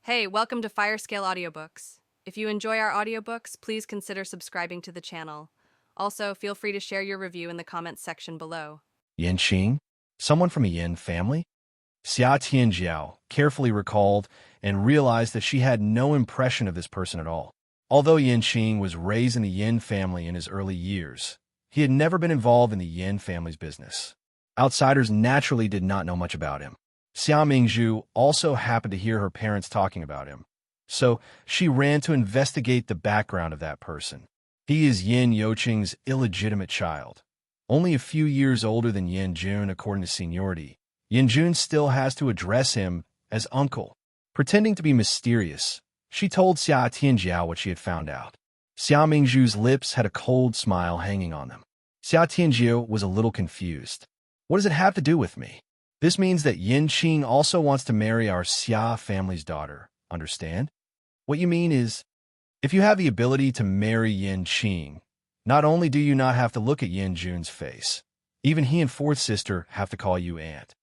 Hey, welcome to Firescale Audiobooks. If you enjoy our audiobooks, please consider subscribing to the channel. Also, feel free to share your review in the comments section below. Yin Qing, someone from a Yin family? Xia Tianjiao carefully recalled and realized that she had no impression of this person at all. Although Yin Qing was raised in the Yin family in his early years, he had never been involved in the Yin family's business. Outsiders naturally did not know much about him. Xia Mingzhu also happened to hear her parents talking about him, so she ran to investigate the background of that person. He is Yin Youqing's illegitimate child. Only a few years older than Yin Jun according to seniority, Yin Jun still has to address him as uncle. Pretending to be mysterious, she told Xia Tianjiao what she had found out. Xia Mingzhu's lips had a cold smile hanging on them. Xia Tianjiao was a little confused. What does it have to do with me? This means that Yin Qing also wants to marry our Xia family's daughter. Understand? What you mean is, if you have the ability to marry Yin Qing, not only do you not have to look at Yin Jun's face, even he and fourth sister have to call you aunt.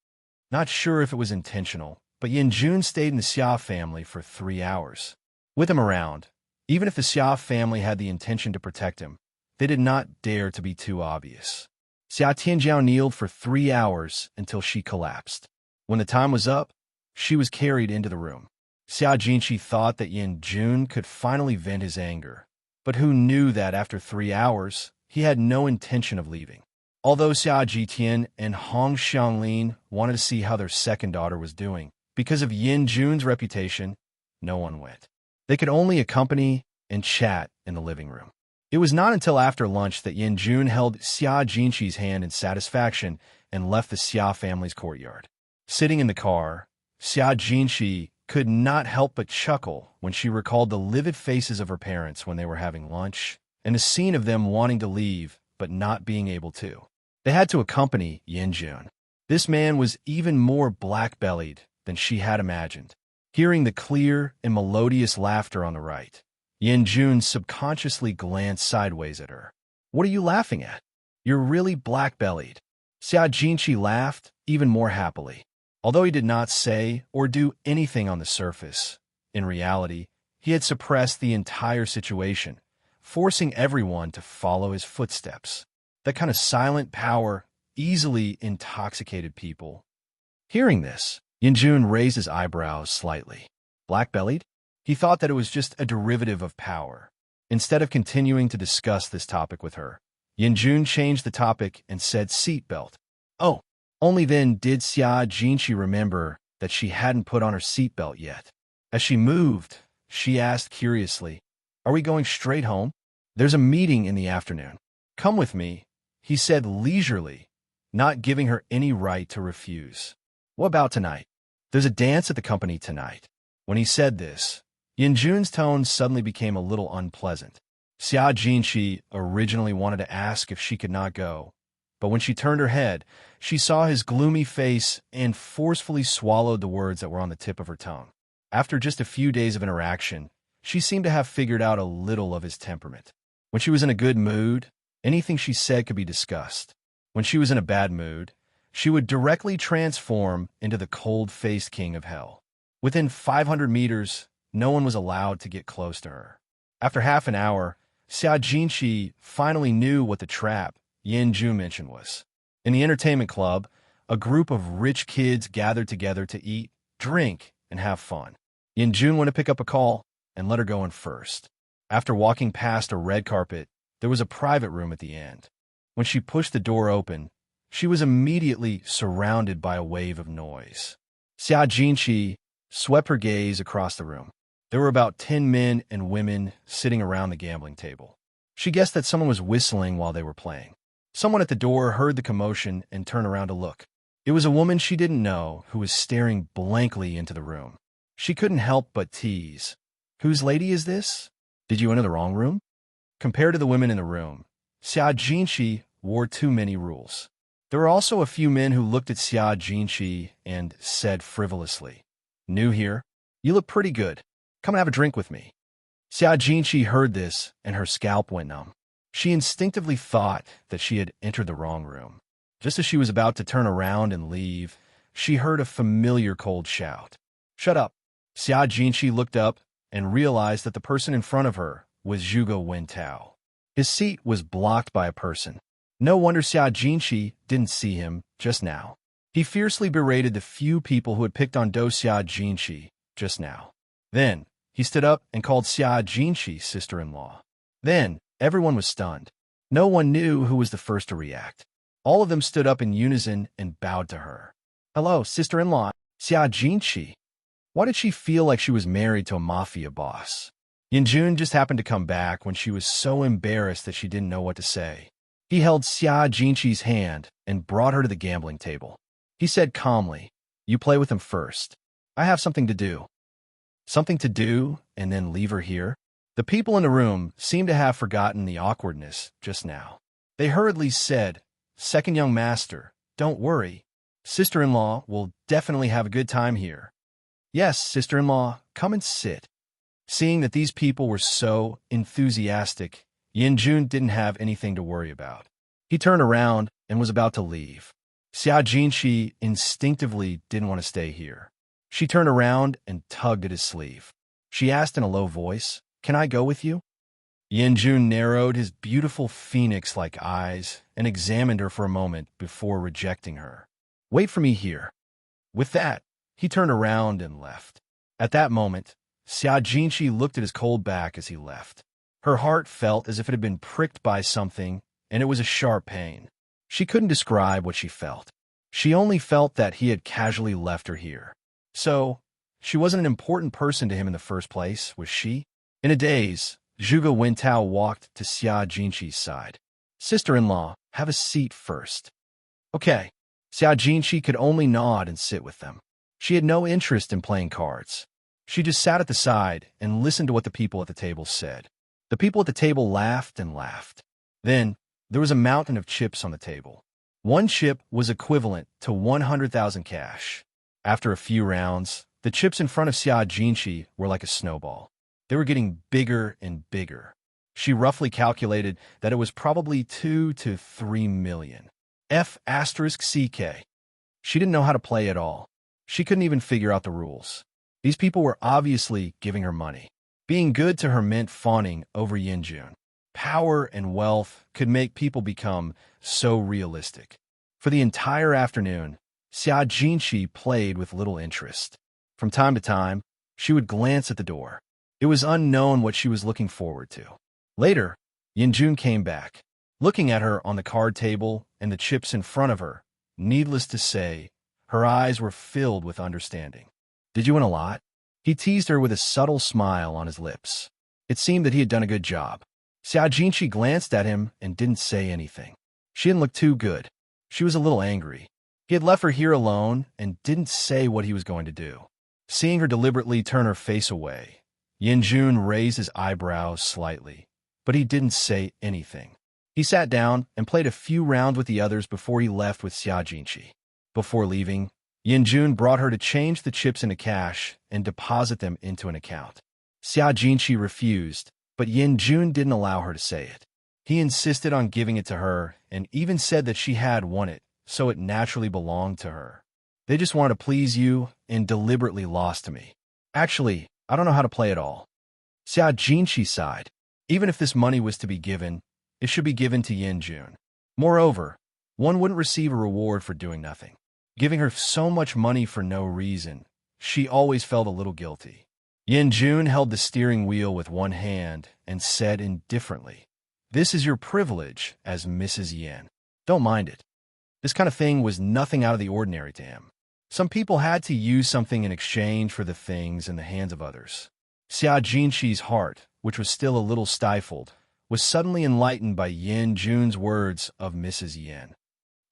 Not sure if it was intentional, but Yin Jun stayed in the Xia family for 3 hours. With him around, even if the Xia family had the intention to protect him, they did not dare to be too obvious. Xia Tianjiao kneeled for 3 hours until she collapsed. When the time was up, she was carried into the room. Xia Jinqi thought that Yin Jun could finally vent his anger, but who knew that after 3 hours, he had no intention of leaving. Although Xia Jitian and Hong Xianglin wanted to see how their second daughter was doing, because of Yin Jun's reputation, no one went. They could only accompany and chat in the living room. It was not until after lunch that Yin Jun held Xia Jinqi's hand in satisfaction and left the Xia family's courtyard. Sitting in the car, Xia Jinqi could not help but chuckle when she recalled the livid faces of her parents when they were having lunch, and the scene of them wanting to leave but not being able to. They had to accompany Yin Jun. This man was even more black-bellied than she had imagined. Hearing the clear and melodious laughter on the right, Yin Jun subconsciously glanced sideways at her. What are you laughing at? You're really black-bellied. Xia Jinqi laughed even more happily. Although he did not say or do anything on the surface, in reality, he had suppressed the entire situation, forcing everyone to follow his footsteps. That kind of silent power easily intoxicated people. Hearing this, Yin Jun raised his eyebrows slightly. Black-bellied? He thought that it was just a derivative of power. Instead of continuing to discuss this topic with her, Yin Jun changed the topic and said seatbelt. Oh, only then did Xia Jinqi remember that she hadn't put on her seatbelt yet. As she moved, she asked curiously, "Are we going straight home? There's a meeting in the afternoon. Come with me," he said leisurely, not giving her any right to refuse. "What about tonight? There's a dance at the company tonight." When he said this, Yin Jun's tone suddenly became a little unpleasant. Xia Jinqi originally wanted to ask if she could not go, but when she turned her head, she saw his gloomy face and forcefully swallowed the words that were on the tip of her tongue. After just a few days of interaction, she seemed to have figured out a little of his temperament. When she was in a good mood, anything she said could be discussed. When she was in a bad mood, she would directly transform into the cold-faced king of hell. Within 500 meters, no one was allowed to get close to her. After half an hour, Xia Jinqi finally knew what the trap Yin Jun mentioned was. In the entertainment club, a group of rich kids gathered together to eat, drink, and have fun. Yin Jun went to pick up a call and let her go in first. After walking past a red carpet, there was a private room at the end. When she pushed the door open, she was immediately surrounded by a wave of noise. Xia Jinqi swept her gaze across the room. There were about 10 men and women sitting around the gambling table. She guessed that someone was whistling while they were playing. Someone at the door heard the commotion and turned around to look. It was a woman she didn't know who was staring blankly into the room. She couldn't help but tease. "Whose lady is this? Did you enter the wrong room?" Compared to the women in the room, Xia Jinqi wore too many rules. There were also a few men who looked at Xia Jinqi and said frivolously, "New here? You look pretty good. Come and have a drink with me." Xia Jinqi heard this, and her scalp went numb. She instinctively thought that she had entered the wrong room. Just as she was about to turn around and leave, she heard a familiar cold shout. "Shut up. Xia Jinqi looked up and realized that the person in front of her was Zhuge Wentao. His seat was blocked by a person. No wonder Xia Jinqi didn't see him just now. He fiercely berated the few people who had picked on Do Xia Jinqi just now. Then, he stood up and called Xia Jinqi's sister-in-law. Then, everyone was stunned. No one knew who was the first to react. All of them stood up in unison and bowed to her. Hello, sister-in-law, Xia Jinqi. Why did she feel like she was married to a mafia boss? Yinjun just happened to come back when she was so embarrassed that she didn't know what to say. He held Xia Jinqi's hand and brought her to the gambling table. He said calmly, "You play with him first. I have something to do." Something to do and then leave her here? The people in the room seemed to have forgotten the awkwardness just now. They hurriedly said, "Second young master, don't worry. Sister-in-law will definitely have a good time here." "Yes, sister-in-law, come and sit." Seeing that these people were so enthusiastic, Yinjun didn't have anything to worry about. He turned around and was about to leave. Xia Jinqi instinctively didn't want to stay here. She turned around and tugged at his sleeve. She asked in a low voice, "Can I go with you?" Yinjun narrowed his beautiful phoenix-like eyes and examined her for a moment before rejecting her. "Wait for me here." With that, he turned around and left. At that moment, Xia Jinqi looked at his cold back as he left. Her heart felt as if it had been pricked by something, and it was a sharp pain. She couldn't describe what she felt. She only felt that he had casually left her here. So, she wasn't an important person to him in the first place, was she? In a daze, Zhuge Wentao walked to Xia Jinqi's side. "Sister-in-law, have a seat first." "Okay." Xia Jinqi could only nod and sit with them. She had no interest in playing cards. She just sat at the side and listened to what the people at the table said. The people at the table laughed and laughed. Then, there was a mountain of chips on the table. One chip was equivalent to 100,000 cash. After a few rounds, the chips in front of Xia Jinqi were like a snowball. They were getting bigger and bigger. She roughly calculated that it was probably 2 to 3 million. F***CK. She didn't know how to play at all. She couldn't even figure out the rules. These people were obviously giving her money. Being good to her meant fawning over Yinjun. Power and wealth could make people become so realistic. For the entire afternoon, Xia Jinqi played with little interest. From time to time, she would glance at the door. It was unknown what she was looking forward to. Later, Yinjun came back. Looking at her on the card table and the chips in front of her, needless to say, her eyes were filled with understanding. "Did you win a lot?" He teased her with a subtle smile on his lips. It seemed that he had done a good job. Xia Jinqi glanced at him and didn't say anything. She didn't look too good. She was a little angry. He had left her here alone and didn't say what he was going to do. Seeing her deliberately turn her face away, Yinjun raised his eyebrows slightly, but he didn't say anything. He sat down and played a few rounds with the others before he left with Xia Jinqi. Before leaving, Yinjun brought her to change the chips into cash and deposit them into an account. Xia Jinqi refused, but Yinjun didn't allow her to say it. He insisted on giving it to her and even said that she had won it, so it naturally belonged to her. "They just wanted to please you and deliberately lost to me. Actually, I don't know how to play at all." Xia Jinqi sighed. Even if this money was to be given, it should be given to Yinjun. Moreover, one wouldn't receive a reward for doing nothing. Giving her so much money for no reason, she always felt a little guilty. Yinjun held the steering wheel with one hand and said indifferently, "This is your privilege as Mrs. Yin. Don't mind it." This kind of thing was nothing out of the ordinary to him. Some people had to use something in exchange for the things in the hands of others. Xia Jinqi's heart, which was still a little stifled, was suddenly enlightened by Yinjun's words of Mrs. Yin.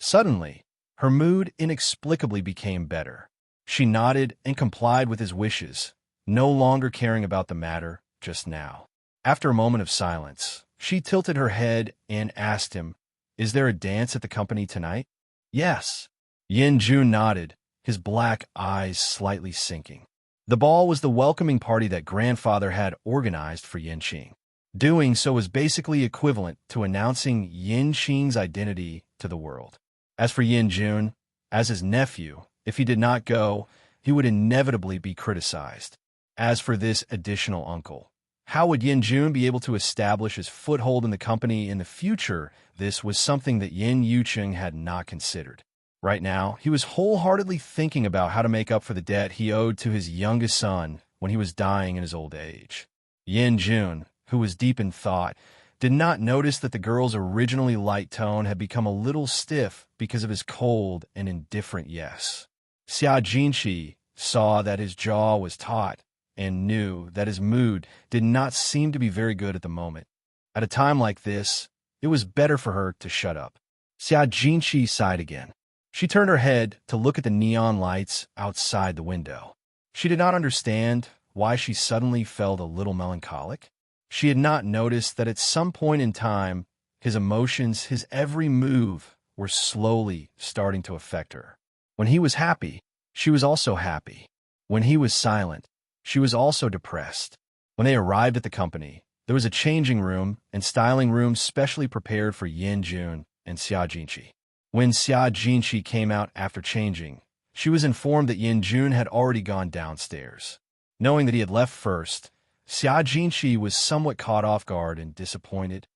Suddenly, her mood inexplicably became better. She nodded and complied with his wishes, no longer caring about the matter just now. After a moment of silence, she tilted her head and asked him, "Is there a dance at the company tonight?" "Yes." Yinjun nodded, his black eyes slightly sinking. The ball was the welcoming party that grandfather had organized for Yinqing. Doing so was basically equivalent to announcing Yinqing's identity to the world. As for Yinjun, as his nephew, if he did not go, he would inevitably be criticized. As for this additional uncle, how would Yin Jun be able to establish his foothold in the company in the future? This was something that Yin Yucheng had not considered. Right now, he was wholeheartedly thinking about how to make up for the debt he owed to his youngest son when he was dying in his old age. Yin Jun, who was deep in thought, did not notice that the girl's originally light tone had become a little stiff because of his cold and indifferent yes. Xia Jinqi saw that his jaw was taut and knew that his mood did not seem to be very good at the moment. At a time like this, it was better for her to shut up. Xia Jinqi sighed again. She turned her head to look at the neon lights outside the window. She did not understand why she suddenly felt a little melancholic. She had not noticed that at some point in time, his emotions, his every move, were slowly starting to affect her. When he was happy, she was also happy. When he was silent, she was also depressed. When they arrived at the company, there was a changing room and styling room specially prepared for Yin Jun and Xia Jinqi. When Xia Jinqi came out after changing, she was informed that Yin Jun had already gone downstairs. Knowing that he had left first, Xia Jinqi was somewhat caught off guard and disappointed.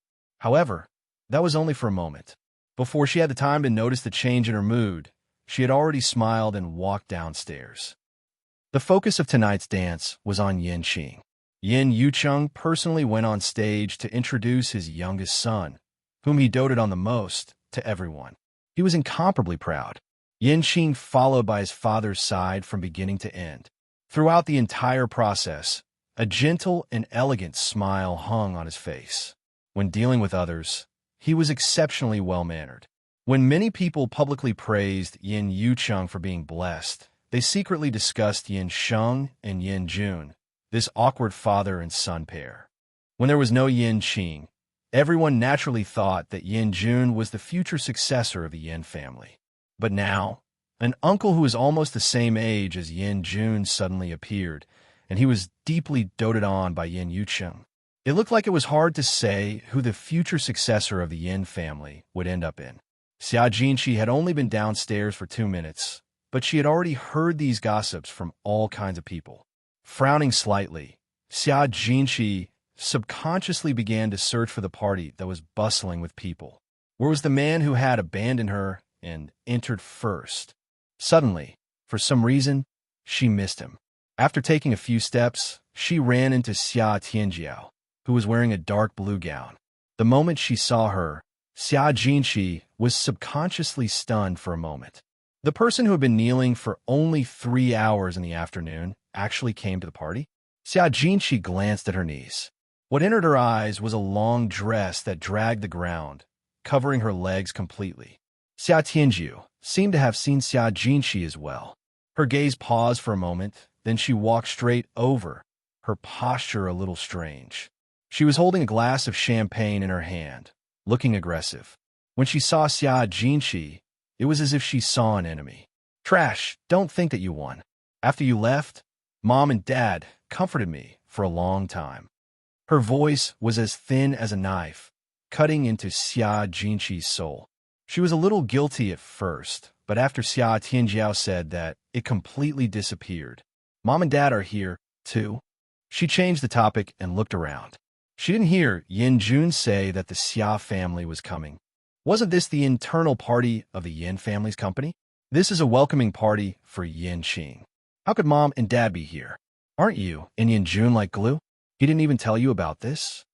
However, that was only for a moment. Before she had the time to notice the change in her mood, she had already smiled and walked downstairs. The focus of tonight's dance was on Yin Qing. Yin Yucheng personally went on stage to introduce his youngest son, whom he doted on the most, to everyone. He was incomparably proud. Yin Qing followed by his father's side from beginning to end. Throughout the entire process, a gentle and elegant smile hung on his face. When dealing with others, he was exceptionally well-mannered. When many people publicly praised Yin Yucheng for being blessed, they secretly discussed Yin Sheng and Yin Jun, this awkward father and son pair. When there was no Yin Qing, everyone naturally thought that Yin Jun was the future successor of the Yin family. But now, an uncle who was almost the same age as Yin Jun suddenly appeared, and he was deeply doted on by Yin Yucheng. It looked like it was hard to say who the future successor of the Yin family would end up in. Xia Jinqi had only been downstairs for 2 minutes, but she had already heard these gossips from all kinds of people. Frowning slightly, Xia Jinqi subconsciously began to search for the party that was bustling with people. Where was the man who had abandoned her and entered first? Suddenly, for some reason, she missed him. After taking a few steps, she ran into Xia Tianjiao, who was wearing a dark blue gown. The moment she saw her, Xia Jinqi was subconsciously stunned for a moment. The person who had been kneeling for only 3 hours in the afternoon actually came to the party. Xia Jinqi glanced at her knees. What entered her eyes was a long dress that dragged the ground, covering her legs completely. Xia Tianjiu seemed to have seen Xia Jinqi as well. Her gaze paused for a moment, then she walked straight over, her posture a little strange. She was holding a glass of champagne in her hand, looking aggressive. When she saw Xia Jinqi, it was as if she saw an enemy. Trash, don't think that you won. After you left, Mom and Dad comforted me for a long time. Her voice was as thin as a knife, cutting into Xia Jinqi's soul. She was a little guilty at first, but after Xia Tianjiao said that, it completely disappeared. Mom and Dad are here, too. She changed the topic and looked around. She didn't hear Yin Jun say that the Xia family was coming. Wasn't this the internal party of the Yin family's company? This is a welcoming party for Yin Qing. How could Mom and Dad be here? Aren't you and Yin Jun like glue? He didn't even tell you about this?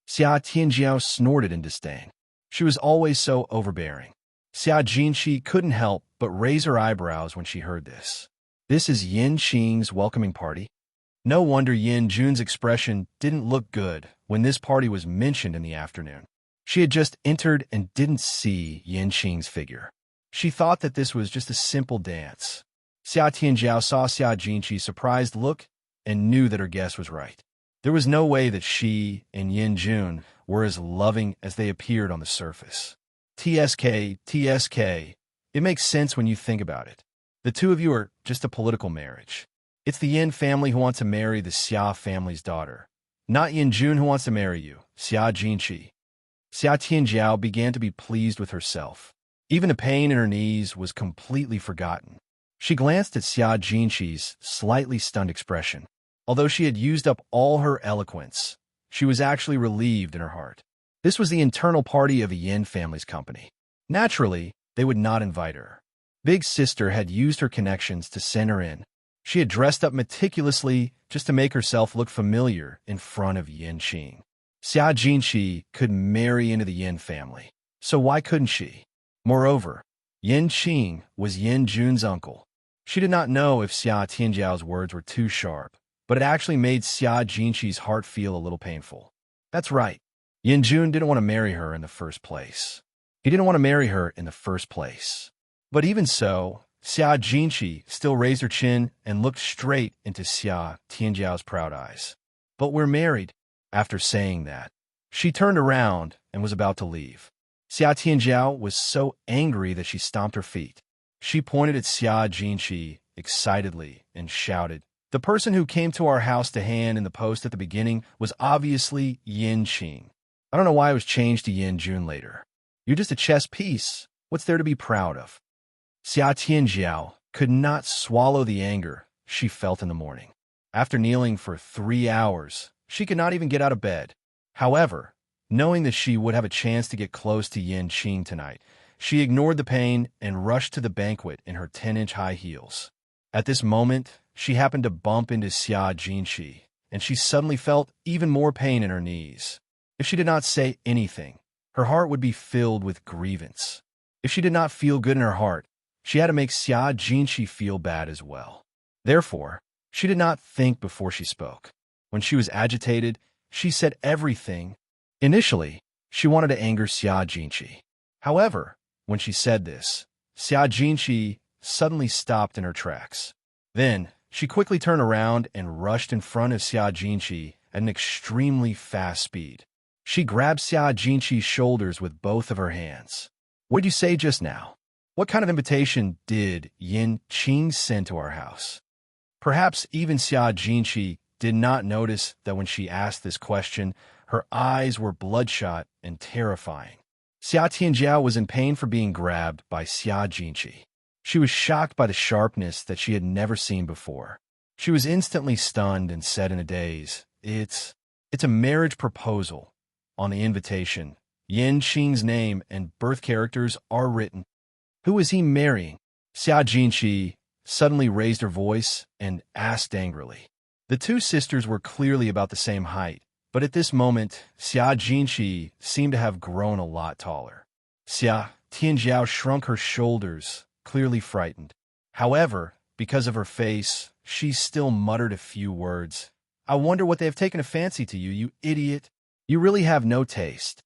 Xia Tianjiao snorted in disdain. She was always so overbearing. Xia Jinqi couldn't help but raise her eyebrows when she heard this. This is Yin Qing's welcoming party? No wonder Yin Jun's expression didn't look good when this party was mentioned in the afternoon. She had just entered and didn't see Yin Qing's figure. She thought that this was just a simple dance. Xia Tianjiao saw Xia Jinqi's surprised look and knew that her guess was right. There was no way that she and Yin Jun were as loving as they appeared on the surface. TSK, TSK. It makes sense when you think about it. The two of you are just a political marriage. It's the Yin family who wants to marry the Xia family's daughter, not Yin Jun who wants to marry you, Xia Jinqi. Xia Tianjiao began to be pleased with herself. Even the pain in her knees was completely forgotten. She glanced at Xia Jinqi's slightly stunned expression. Although she had used up all her eloquence, she was actually relieved in her heart. This was the internal party of a Yin family's company. Naturally, they would not invite her. Big Sister had used her connections to send her in. She had dressed up meticulously just to make herself look familiar in front of Yin Qing. Xia Jinqi could marry into the Yin family, so why couldn't she? Moreover, Yin Qing was Yin Jun's uncle. She did not know if Xia Tianjiao's words were too sharp, but it actually made Xia Jinqi's heart feel a little painful. That's right. Yin Jun didn't want to marry her in the first place. He didn't want to marry her in the first place. But even so, Xia Jinqi still raised her chin and looked straight into Xia Tianjiao's proud eyes. But we're married. After saying that, she turned around and was about to leave. Xia Tianjiao was so angry that she stomped her feet. She pointed at Xia Jinqi excitedly and shouted, "The person who came to our house to hand in the post at the beginning was obviously Yin Qing. I don't know why it was changed to Yin Jun later. You're just a chess piece. What's there to be proud of?" Xia Tianjiao could not swallow the anger she felt in the morning. After kneeling for 3 hours, she could not even get out of bed. However, knowing that she would have a chance to get close to Yin Qing tonight, she ignored the pain and rushed to the banquet in her 10-inch high heels. At this moment, she happened to bump into Xia Jinqi, and she suddenly felt even more pain in her knees. If she did not say anything, her heart would be filled with grievance. If she did not feel good in her heart, she had to make Xia Jinqi feel bad as well. Therefore, she did not think before she spoke. When she was agitated, she said everything. Initially, she wanted to anger Xia Jinqi. However, when she said this, Xia Jinqi suddenly stopped in her tracks. Then, she quickly turned around and rushed in front of Xia Jinqi at an extremely fast speed. She grabbed Xia Jinqi's shoulders with both of her hands. "What'd you say just now? What kind of invitation did Yin Qing send to our house?" Perhaps even Xia Jinqi did not notice that when she asked this question, her eyes were bloodshot and terrifying. Xia Tianjiao was in pain for being grabbed by Xia Jinqi. She was shocked by the sharpness that she had never seen before. She was instantly stunned and said in a daze, It's a marriage proposal. On the invitation, Yin Qing's name and birth characters are written. Who is he marrying? Xia Jinqi suddenly raised her voice and asked angrily. The two sisters were clearly about the same height, but at this moment, Xia Jinqi seemed to have grown a lot taller. Xia Tianjiao shrunk her shoulders, clearly frightened. However, because of her face, she still muttered a few words. "I wonder what they have taken a fancy to you, you idiot. You really have no taste."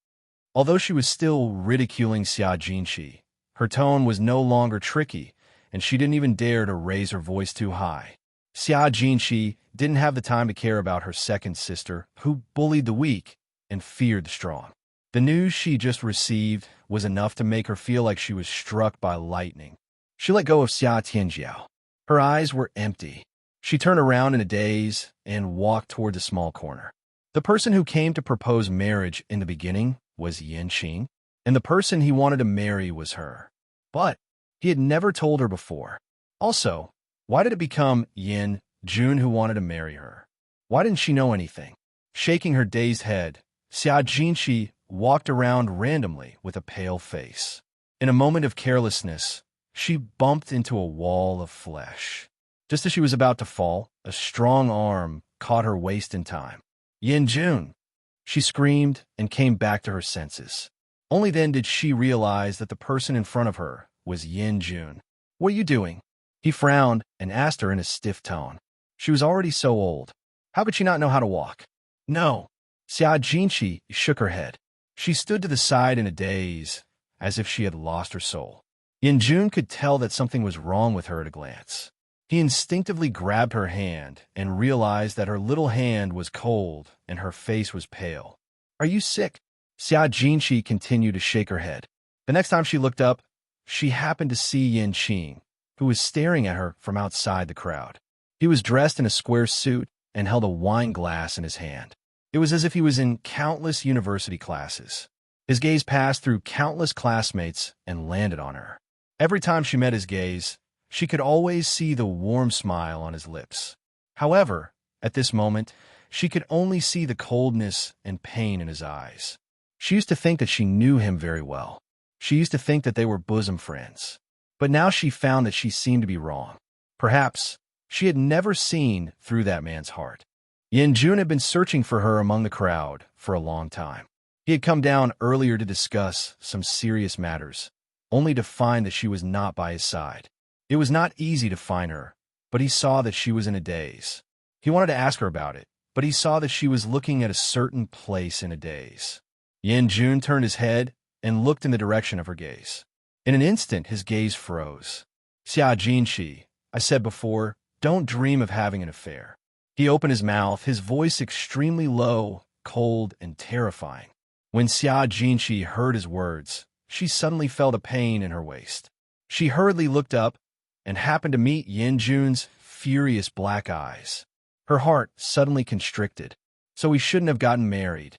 Although she was still ridiculing Xia Jinqi, her tone was no longer tricky, and she didn't even dare to raise her voice too high. Xia Jinqi didn't have the time to care about her second sister, who bullied the weak and feared the strong. The news she just received was enough to make her feel like she was struck by lightning. She let go of Xia Tianjiao. Her eyes were empty. She turned around in a daze and walked toward the small corner. The person who came to propose marriage in the beginning was Yin Qing, and the person he wanted to marry was her. But he had never told her before. Also, why did it become Yin Jun who wanted to marry her? Why didn't she know anything? Shaking her dazed head, Xia Jinqi walked around randomly with a pale face. In a moment of carelessness, she bumped into a wall of flesh. Just as she was about to fall, a strong arm caught her waist in time. "Yin Jun!" She screamed and came back to her senses. Only then did she realize that the person in front of her was Yin Jun. "What are you doing?" He frowned and asked her in a stiff tone. She was already so old. How could she not know how to walk? "No." Xia Jinqi shook her head. She stood to the side in a daze, as if she had lost her soul. Yin Jun could tell that something was wrong with her at a glance. He instinctively grabbed her hand and realized that her little hand was cold and her face was pale. "Are you sick?" Xia Jinqi continued to shake her head. The next time she looked up, she happened to see Yin Qing, who was staring at her from outside the crowd. He was dressed in a square suit and held a wine glass in his hand. It was as if he was in countless university classes. His gaze passed through countless classmates and landed on her. Every time she met his gaze, she could always see the warm smile on his lips. However, At this moment, she could only see the coldness and pain in his eyes. She used to think that she knew him very well. She used to think that they were bosom friends. But now she found that she seemed to be wrong. Perhaps she had never seen through that man's heart. Yin Jun had been searching for her among the crowd for a long time. He had come down earlier to discuss some serious matters, only to find that she was not by his side. It was not easy to find her, but he saw that she was in a daze. He wanted to ask her about it, but he saw that she was looking at a certain place in a daze. Yin Jun turned his head and looked in the direction of her gaze. In an instant, his gaze froze. Xia Jinshi, I said before, don't dream of having an affair. He opened his mouth, his voice extremely low, cold, and terrifying. When Xia Jinshi heard his words, she suddenly felt a pain in her waist. She hurriedly looked up and happened to meet Yin Jun's furious black eyes. Her heart suddenly constricted, so he shouldn't have gotten married.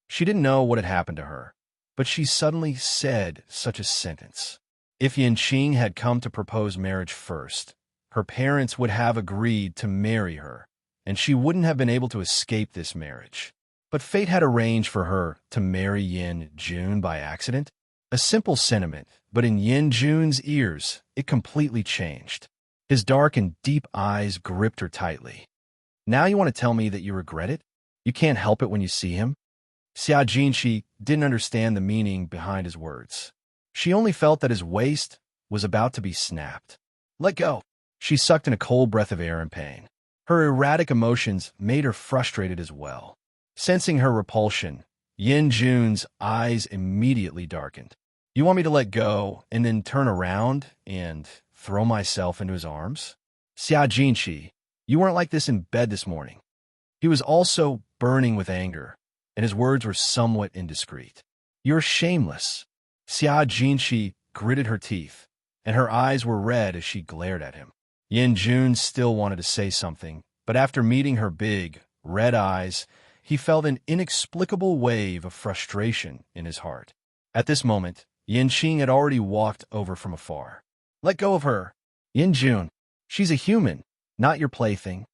She didn't know what had happened to her, but she suddenly said such a sentence. If Yin Qing had come to propose marriage first, her parents would have agreed to marry her, and she wouldn't have been able to escape this marriage. But fate had arranged for her to marry Yin Jun by accident. A simple sentiment, but in Yin Jun's ears, it completely changed. His dark and deep eyes gripped her tightly. Now you want to tell me that you regret it? You can't help it when you see him? Xia Jinshi didn't understand the meaning behind his words. She only felt that his waist was about to be snapped. Let go. She sucked in a cold breath of air in pain. Her erratic emotions made her frustrated as well. Sensing her repulsion, Yin Jun's eyes immediately darkened. You want me to let go and then turn around and throw myself into his arms? Xia Jinshi, you weren't like this in bed this morning. He was also burning with anger, and his words were somewhat indiscreet. You're shameless. Xia Jinshi gritted her teeth, and her eyes were red as she glared at him. Yin Jun still wanted to say something, but after meeting her big, red eyes, he felt an inexplicable wave of frustration in his heart. At this moment, Yin Qing had already walked over from afar. Let go of her. Yin Jun, she's a human, not your plaything.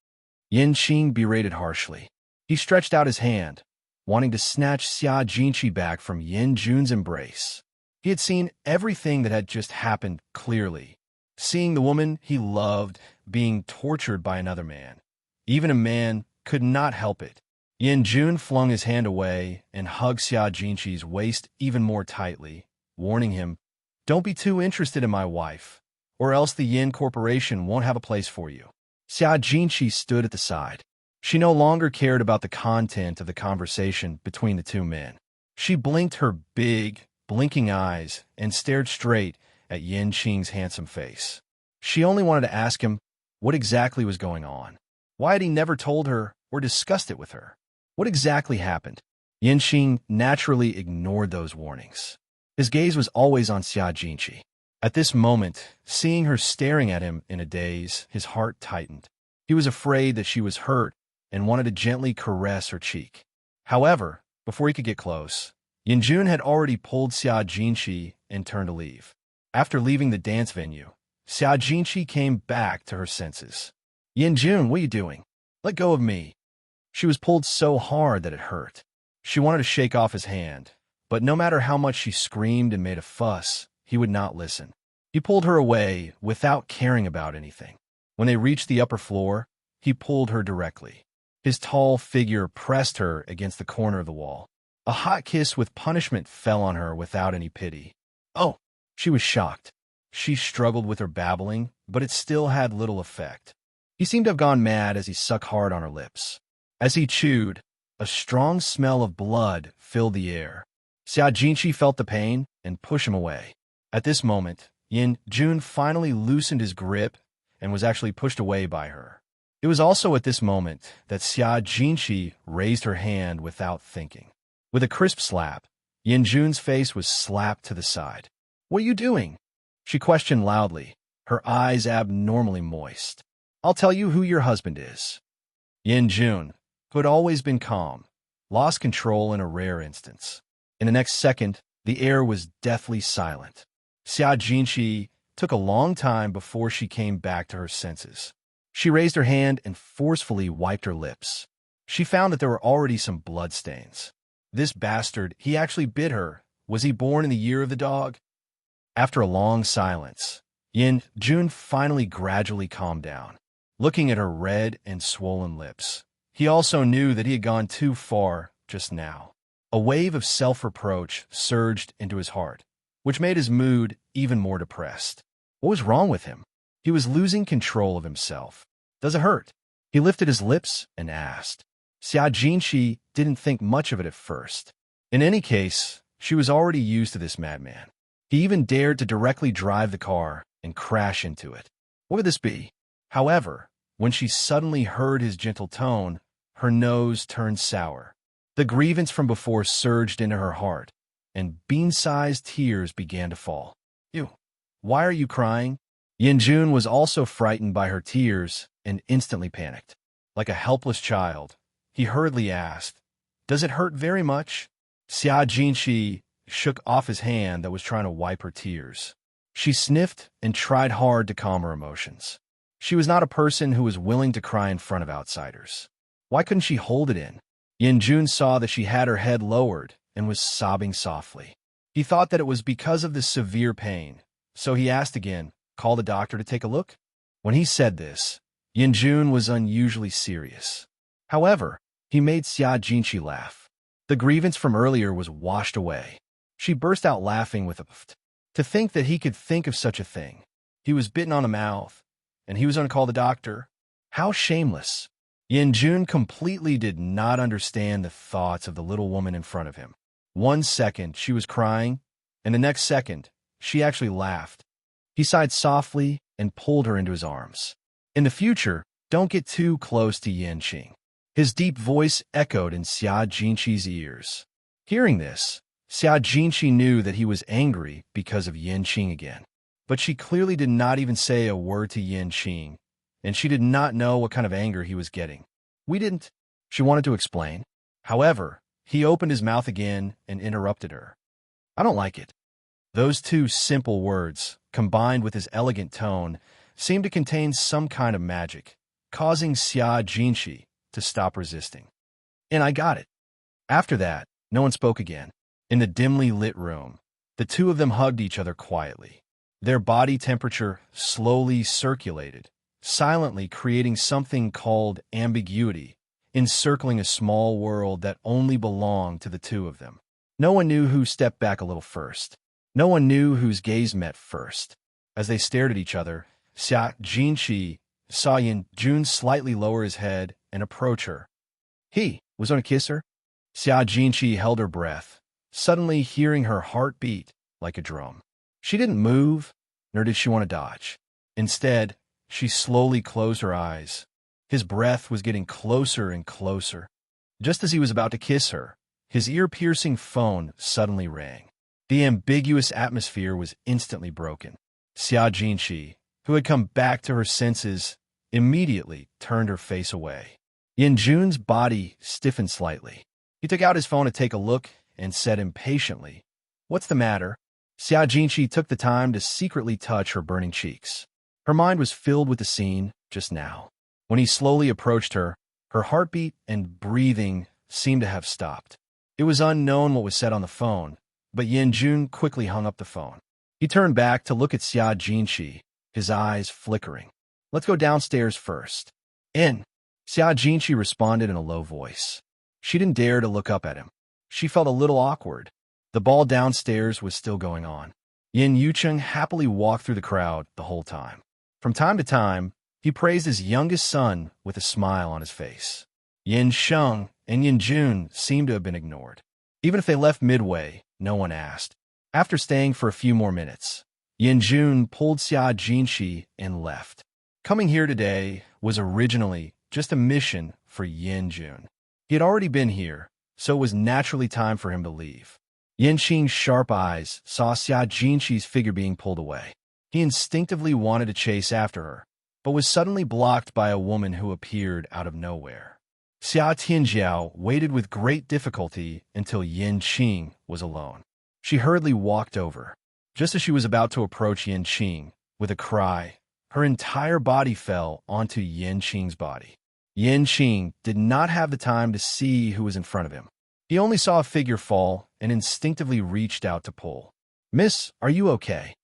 Yin Qing berated harshly. He stretched out his hand, wanting to snatch Xia Jinshi back from Yin Jun's embrace. He had seen everything that had just happened clearly, seeing the woman he loved being tortured by another man. Even a man could not help it. Yin Jun flung his hand away and hugged Xia Jinshi's waist even more tightly, warning him, don't be too interested in my wife, or else the Yin Corporation won't have a place for you. Xia Jinshi stood at the side. She no longer cared about the content of the conversation between the two men. She blinked her big, blinking eyes and stared straight at Yin Qing's handsome face. She only wanted to ask him what exactly was going on. Why had he never told her or discussed it with her? What exactly happened? Yin Qing naturally ignored those warnings. His gaze was always on Xia Jinshi. At this moment, seeing her staring at him in a daze, his heart tightened. He was afraid that she was hurt and wanted to gently caress her cheek. However, before he could get close, Yin Jun had already pulled Xia Jinshi and turned to leave. After leaving the dance venue, Xia Jinshi came back to her senses. Yin Jun, what are you doing? Let go of me. She was pulled so hard that it hurt. She wanted to shake off his hand, but no matter how much she screamed and made a fuss, he would not listen. He pulled her away without caring about anything. When they reached the upper floor, he pulled her directly. His tall figure pressed her against the corner of the wall. A hot kiss with punishment fell on her without any pity. Oh! She was shocked. She struggled with her babbling, but it still had little effect. He seemed to have gone mad as he sucked hard on her lips. As he chewed, a strong smell of blood filled the air. Xia Jinshi felt the pain and pushed him away. At this moment, Yin Jun finally loosened his grip and was actually pushed away by her. It was also at this moment that Xia Jinshi raised her hand without thinking. With a crisp slap, Yin Jun's face was slapped to the side. What are you doing? She questioned loudly, her eyes abnormally moist. I'll tell you who your husband is. Yin Jun, who had always been calm, lost control in a rare instance. In the next second, the air was deathly silent. Xia Jinshi took a long time before she came back to her senses. She raised her hand and forcefully wiped her lips. She found that there were already some bloodstains. This bastard, he actually bit her. Was he born in the year of the dog? After a long silence, Jun finally gradually calmed down, looking at her red and swollen lips. He also knew that he had gone too far just now. A wave of self-reproach surged into his heart, which made his mood even more depressed. What was wrong with him? He was losing control of himself. Does it hurt? He lifted his lips and asked. Xia Jinqi didn't think much of it at first. In any case, she was already used to this madman. He even dared to directly drive the car and crash into it. What would this be? However, when she suddenly heard his gentle tone, her nose turned sour. The grievance from before surged into her heart, and bean-sized tears began to fall. "You, why are you crying?" Jun was also frightened by her tears and instantly panicked. Like a helpless child, he hurriedly asked, "Does it hurt very much?" Xia Jinqi shook off his hand that was trying to wipe her tears. She sniffed and tried hard to calm her emotions. She was not a person who was willing to cry in front of outsiders. Why couldn't she hold it in? Jun saw that she had her head lowered and was sobbing softly. He thought that it was because of the severe pain, so he asked again, "Call the doctor to take a look?" When he said this, Jun was unusually serious. However, he made Xia Jinqi laugh. The grievance from earlier was washed away. She burst out laughing with a pft. To think that he could think of such a thing. He was bitten on the mouth, and he was going to call the doctor. How shameless. Jun completely did not understand the thoughts of the little woman in front of him. One second, she was crying, and the next second, she actually laughed. He sighed softly and pulled her into his arms. In the future, don't get too close to Qing. His deep voice echoed in Xia Jinqi's ears. Hearing this, Xia Jinqi knew that he was angry because of Qing again. But she clearly did not even say a word to Qing, and she did not know what kind of anger he was getting. "We didn't," she wanted to explain. However, he opened his mouth again and interrupted her. "I don't like it." Those two simple words, combined with his elegant tone, seemed to contain some kind of magic, causing Xia Jinqi to stop resisting. "And I got it." After that, no one spoke again. In the dimly lit room, the two of them hugged each other quietly. Their body temperature slowly circulated, silently creating something called ambiguity, encircling a small world that only belonged to the two of them. No one knew who stepped back a little first. No one knew whose gaze met first. As they stared at each other, Xia Jinqi saw Jun slightly lower his head and approach her. He was going to kiss her? Xia Jinqi held her breath, suddenly hearing her heart beat like a drum. She didn't move, nor did she want to dodge. Instead, she slowly closed her eyes. His breath was getting closer and closer. Just as he was about to kiss her, his ear-piercing phone suddenly rang. The ambiguous atmosphere was instantly broken. Xia Jinqi, who had come back to her senses, immediately turned her face away. Jun's body stiffened slightly. He took out his phone to take a look and said impatiently, "What's the matter?" Xia Jinqi took the time to secretly touch her burning cheeks. Her mind was filled with the scene just now. When he slowly approached her, her heartbeat and breathing seemed to have stopped. It was unknown what was said on the phone, but Jun quickly hung up the phone. He turned back to look at Xia Jinqi, his eyes flickering. "Let's go downstairs first." "In." Xia Jinqi responded in a low voice. She didn't dare to look up at him. She felt a little awkward. The ball downstairs was still going on. Yucheng happily walked through the crowd the whole time. From time to time, he praised his youngest son with a smile on his face. Sheng and Jun seemed to have been ignored. Even if they left midway, no one asked. After staying for a few more minutes, Jun pulled Xia Jinqi and left. Coming here today was originally just a mission for Jun. He had already been here, so it was naturally time for him to leave. Qing's sharp eyes saw Xia Jinqi's figure being pulled away. He instinctively wanted to chase after her, but was suddenly blocked by a woman who appeared out of nowhere. Xia Tianjiao waited with great difficulty until Qing was alone. She hurriedly walked over. Just as she was about to approach Qing, with a cry, her entire body fell onto Yin Qing's body. Yin Qing did not have the time to see who was in front of him. He only saw a figure fall and instinctively reached out to pull. "Miss, are you okay?"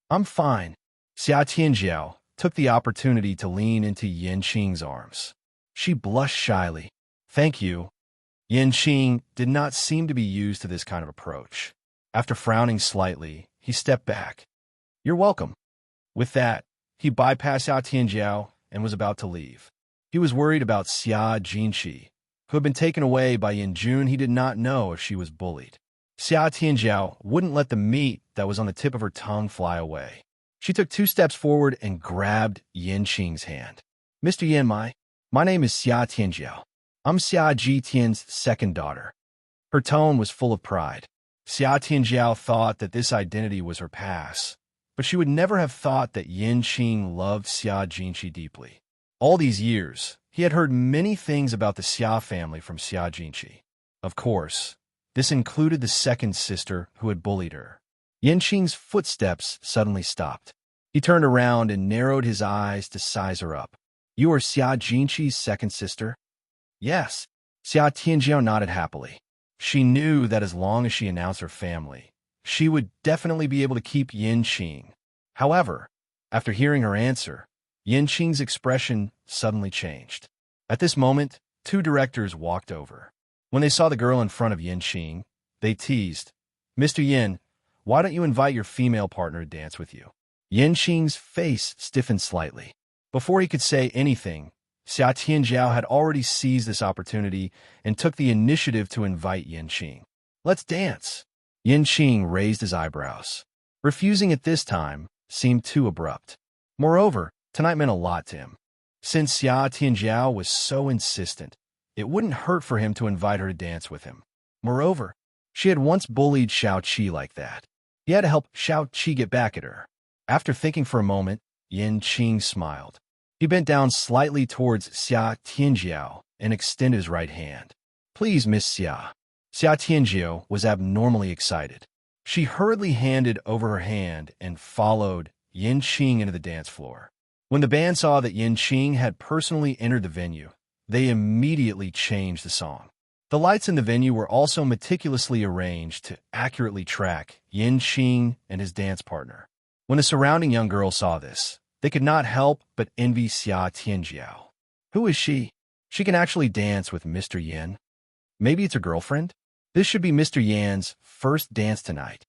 "I'm fine." Xia Tianjiao took the opportunity to lean into Yin Qing's arms. She blushed shyly. "Thank you." Yin Qing did not seem to be used to this kind of approach. After frowning slightly, he stepped back. "You're welcome." With that, he bypassed Xia Tianjiao and was about to leave. He was worried about Xia Jinqi, who had been taken away by Yin Jun. He did not know if she was bullied. Xia Tianjiao wouldn't let the meat that was on the tip of her tongue fly away. She took 2 steps forward and grabbed Yin Qing's hand. "Mr. Yin, my name is Xia Tianjiao. I'm Xia Jitian's second daughter." Her tone was full of pride. Xia Tianjiao thought that this identity was her pass, but she would never have thought that Yin Qing loved Xia Jinqi deeply. All these years, he had heard many things about the Xia family from Xia Jinqi. Of course, this included the second sister who had bullied her. Yin Qing's footsteps suddenly stopped. He turned around and narrowed his eyes to size her up. "You are Xia Jinqi's second sister?" "Yes." Xia Tianjiao nodded happily. She knew that as long as she announced her family, she would definitely be able to keep Yin Qing. However, after hearing her answer, Yin Qing's expression suddenly changed. At this moment, 2 directors walked over. When they saw the girl in front of Yin Qing, they teased, "Mr. Yin, why don't you invite your female partner to dance with you?" Yin Qing's face stiffened slightly. Before he could say anything, Xia Tianjiao had already seized this opportunity and took the initiative to invite Yin Qing. "Let's dance." Yin Qing raised his eyebrows. Refusing at this time seemed too abrupt. Moreover, tonight meant a lot to him. Since Xia Tianjiao was so insistent, it wouldn't hurt for him to invite her to dance with him. Moreover, she had once bullied Xiao Qi like that. He had to help Xiao Qi get back at her. After thinking for a moment, Yin Qing smiled. He bent down slightly towards Xia Tianjiao and extended his right hand. "Please, Miss Xia." Xia Tianjiao was abnormally excited. She hurriedly handed over her hand and followed Yin Qing into the dance floor. When the band saw that Yin Qing had personally entered the venue, they immediately changed the song. The lights in the venue were also meticulously arranged to accurately track Yin Qing and his dance partner. When the surrounding young girls saw this, they could not help but envy Xia Tianjiao. Who is she? She can actually dance with Mr. Yin. Maybe it's her girlfriend? This should be Mr. Yan's first dance tonight.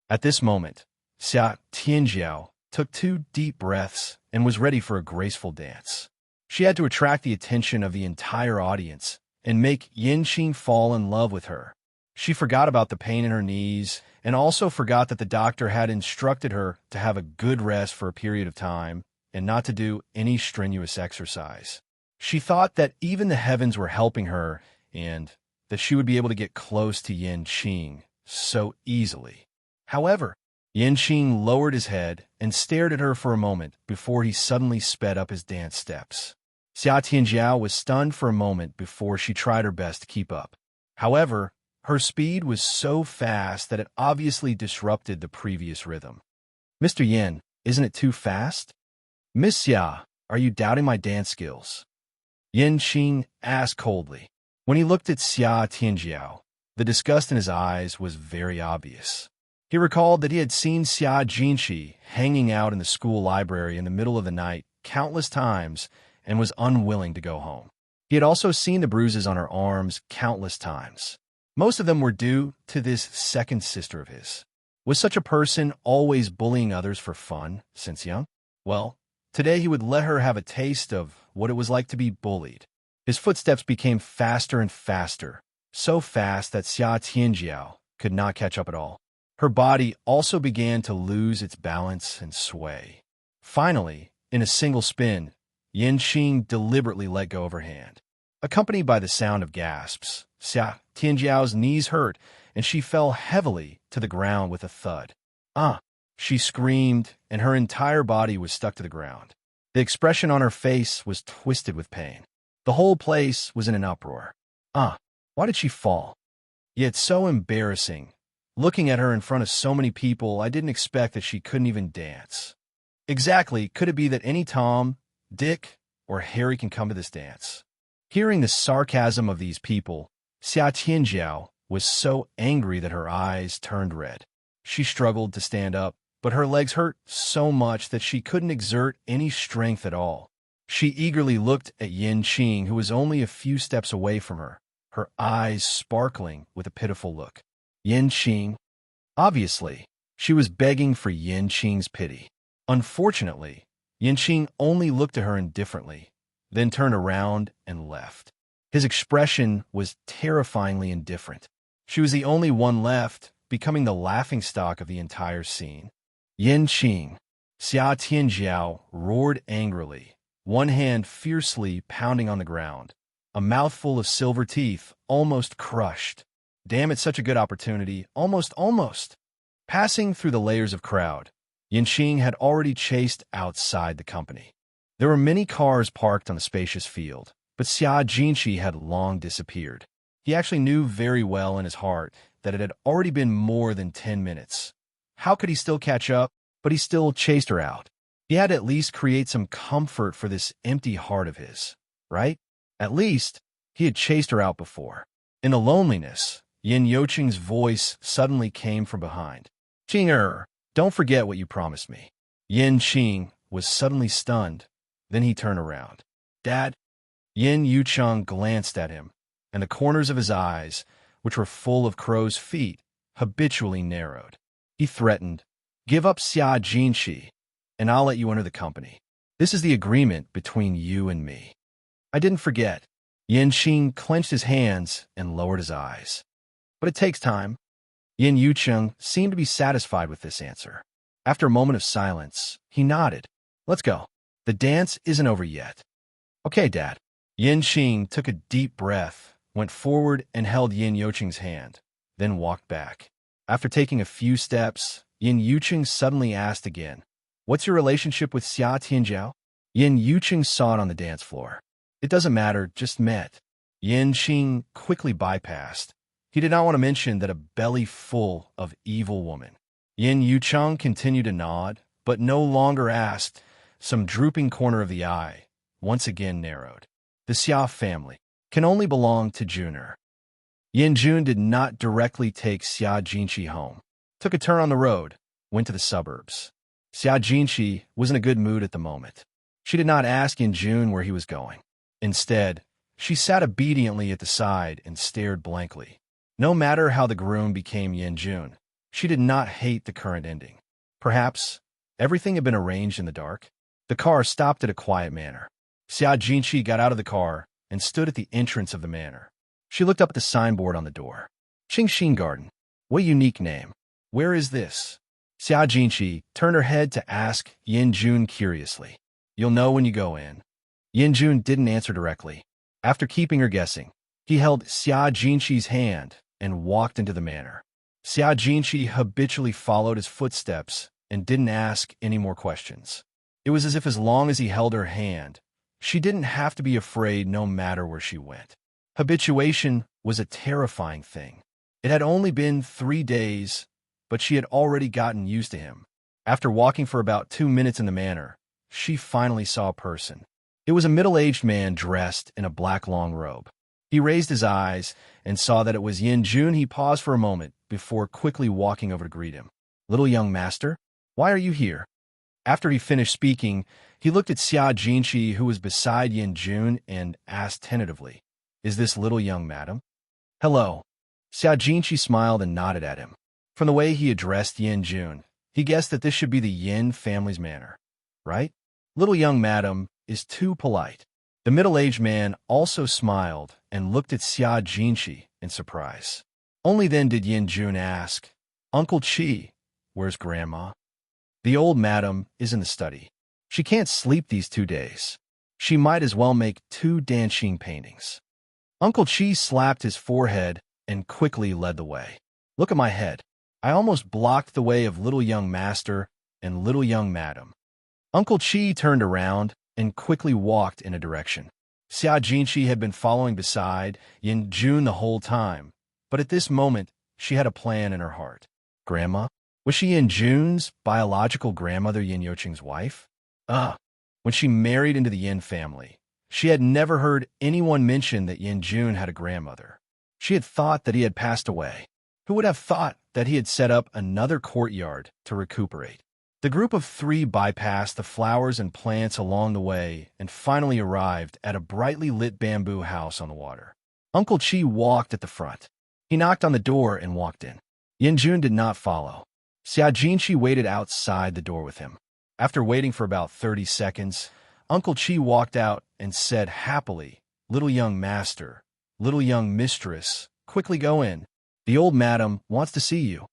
At this moment, Xia Tianjiao took 2 deep breaths and was ready for a graceful dance. She had to attract the attention of the entire audience and make Yin Qing fall in love with her. She forgot about the pain in her knees and also forgot that the doctor had instructed her to have a good rest for a period of time and not to do any strenuous exercise. She thought that even the heavens were helping her and that she would be able to get close to Yin Qing so easily. However, Yin Qing lowered his head and stared at her for a moment before he suddenly sped up his dance steps. Xia Tianjiao was stunned for a moment before she tried her best to keep up. However, her speed was so fast that it obviously disrupted the previous rhythm. "Mr. Yin, isn't it too fast?" "Miss Xia, are you doubting my dance skills?" Yin Qing asked coldly. When he looked at Xia Tianjiao, the disgust in his eyes was very obvious. He recalled that he had seen Xia Jinqi hanging out in the school library in the middle of the night countless times and was unwilling to go home. He had also seen the bruises on her arms countless times. Most of them were due to this second sister of his. Was such a person always bullying others for fun since young? Well, today he would let her have a taste of what it was like to be bullied. His footsteps became faster and faster, so fast that Xia Tianjiao could not catch up at all. Her body also began to lose its balance and sway. Finally, in a single spin, Yin Qing deliberately let go of her hand. Accompanied by the sound of gasps, Xia Tianjiao's knees hurt, and she fell heavily to the ground with a thud. "Ah!" She screamed, and her entire body was stuck to the ground. The expression on her face was twisted with pain. The whole place was in an uproar. "Ah! Why did she fall?" Yet so embarrassing. Looking at her in front of so many people, I didn't expect that she couldn't even dance. Exactly, could it be that any Tom, Dick, or Harry can come to this dance? Hearing the sarcasm of these people, Xia Tianjiao was so angry that her eyes turned red. She struggled to stand up, but her legs hurt so much that she couldn't exert any strength at all. She eagerly looked at Yin Qing, who was only a few steps away from her eyes sparkling with a pitiful look. Yin Qing. Obviously, she was begging for Yin Qing's pity. Unfortunately, Yin Qing only looked at her indifferently, then turned around and left. His expression was terrifyingly indifferent. She was the only one left, becoming the laughingstock of the entire scene. Yin Qing. Xia Tianjiao roared angrily, one hand fiercely pounding on the ground, a mouthful of silver teeth almost crushed. Damn, it's such a good opportunity. Almost. Passing through the layers of crowd, Yin Qing had already chased outside the company. There were many cars parked on the spacious field, but Xia Jinshi had long disappeared. He actually knew very well in his heart that it had already been more than 10 minutes. How could he still catch up? But he still chased her out. He had to at least create some comfort for this empty heart of his, right? At least, he had chased her out before. In the loneliness, Yin Yoqing's voice suddenly came from behind. Qing, don't forget what you promised me. Yin Qing was suddenly stunned. Then he turned around. Dad? Yin Yucheng glanced at him, and the corners of his eyes, which were full of crow's feet, habitually narrowed. He threatened, give up Xia Jinshi, and I'll let you enter the company. This is the agreement between you and me. I didn't forget. Yin Qing clenched his hands and lowered his eyes. But it takes time. Yin Yucheng seemed to be satisfied with this answer. After a moment of silence, he nodded. Let's go. The dance isn't over yet. Okay, Dad. Yin Qing took a deep breath, went forward and held Yin Yoqing's hand, then walked back. After taking a few steps, Yin Yucheng suddenly asked again, what's your relationship with Xia Tianjiao? Yin Yucheng saw it on the dance floor. It doesn't matter, just met. Yin Qing quickly bypassed. He did not want to mention that a belly full of evil woman. Yin Yucheng continued to nod, but no longer asked. Some drooping corner of the eye once again narrowed. The Xia family can only belong to Juner. Yin Jun did not directly take Xia Jinshi home. Took a turn on the road, went to the suburbs. Xia Jinshi was in a good mood at the moment. She did not ask Yin Jun where he was going. Instead, she sat obediently at the side and stared blankly. No matter how the groom became Yin Jun, she did not hate the current ending. Perhaps everything had been arranged in the dark. The car stopped at a quiet manor. Xia Jinshi got out of the car and stood at the entrance of the manor. She looked up at the signboard on the door. Qingxin Garden. What a unique name. Where is this? Xia Jinshi turned her head to ask Yin Jun curiously. You'll know when you go in. Yin Jun didn't answer directly. After keeping her guessing, he held Xia Jinshi's hand and walked into the manor. Xia Jinshi habitually followed his footsteps and didn't ask any more questions. It was as if as long as he held her hand, she didn't have to be afraid no matter where she went. Habituation was a terrifying thing. It had only been 3 days, but she had already gotten used to him. After walking for about 2 minutes in the manor, she finally saw a person. It was a middle-aged man dressed in a black long robe. He raised his eyes and saw that it was Yin Jun. He paused for a moment before quickly walking over to greet him. Little young master, why are you here? After he finished speaking, he looked at Xia Jinshi, who was beside Yin Jun, and asked tentatively, is this little young madam? Hello. Xia Jinshi smiled and nodded at him. From the way he addressed Yin Jun, he guessed that this should be the Yin family's manner, right? Little young madam is too polite. The middle-aged man also smiled and looked at Xia Jinshi in surprise. Only then did Yin Jun ask, Uncle Chi, where's Grandma? The old madam is in the study. She can't sleep these 2 days. She might as well make 2 dancing paintings. Uncle Chi slapped his forehead and quickly led the way. Look at my head. I almost blocked the way of little young master and little young madam. Uncle Chi turned around and quickly walked in a direction. Xia Jinshi had been following beside Yin Jun the whole time, but at this moment, she had a plan in her heart. Grandma? Was she Yin Jun's biological grandmother Yin Yoqing's wife? When she married into the Yin family, she had never heard anyone mention that Yin Jun had a grandmother. She had thought that he had passed away. Who would have thought that he had set up another courtyard to recuperate? The group of three bypassed the flowers and plants along the way and finally arrived at a brightly lit bamboo house on the water. Uncle Chi walked at the front. He knocked on the door and walked in. Yin Jun did not follow. Xia Jinqi waited outside the door with him. After waiting for about 30 seconds, Uncle Chi walked out and said happily, "Little young master, little young mistress, quickly go in. The old madam wants to see you."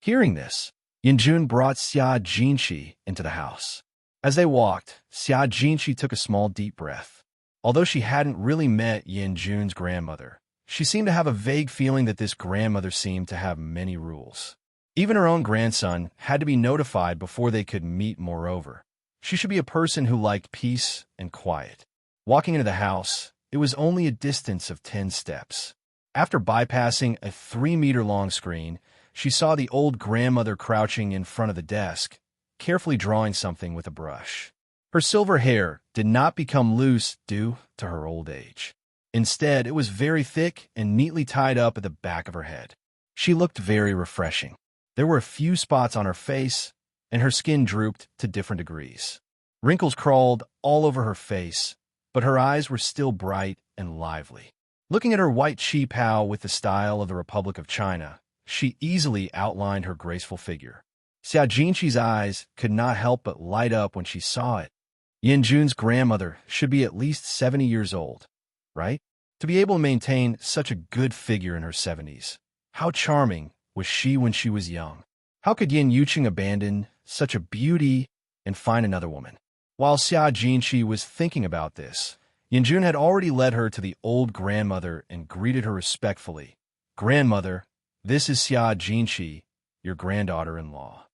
Hearing this, Yin Jun brought Xia Jinqi into the house. As they walked, Xia Jinqi took a small deep breath. Although she hadn't really met Yin Jun's grandmother, she seemed to have a vague feeling that this grandmother seemed to have many rules. Even her own grandson had to be notified before they could meet. Moreover, she should be a person who liked peace and quiet. Walking into the house, it was only a distance of 10 steps. After bypassing a 3-meter-long screen, she saw the old grandmother crouching in front of the desk, carefully drawing something with a brush. Her silver hair did not become loose due to her old age. Instead, it was very thick and neatly tied up at the back of her head. She looked very refreshing. There were a few spots on her face, and her skin drooped to different degrees. Wrinkles crawled all over her face, but her eyes were still bright and lively. Looking at her white chi pao with the style of the Republic of China, she easily outlined her graceful figure. Xia Jinqi's eyes could not help but light up when she saw it. Yin Jun's grandmother should be at least 70 years old, right? To be able to maintain such a good figure in her 70s. How charming was she when she was young? How could Yin Yuqing abandon such a beauty and find another woman? While Xia Jinqi was thinking about this, Yin Jun had already led her to the old grandmother and greeted her respectfully. "Grandmother, this is Xia Jinqi, your granddaughter-in-law."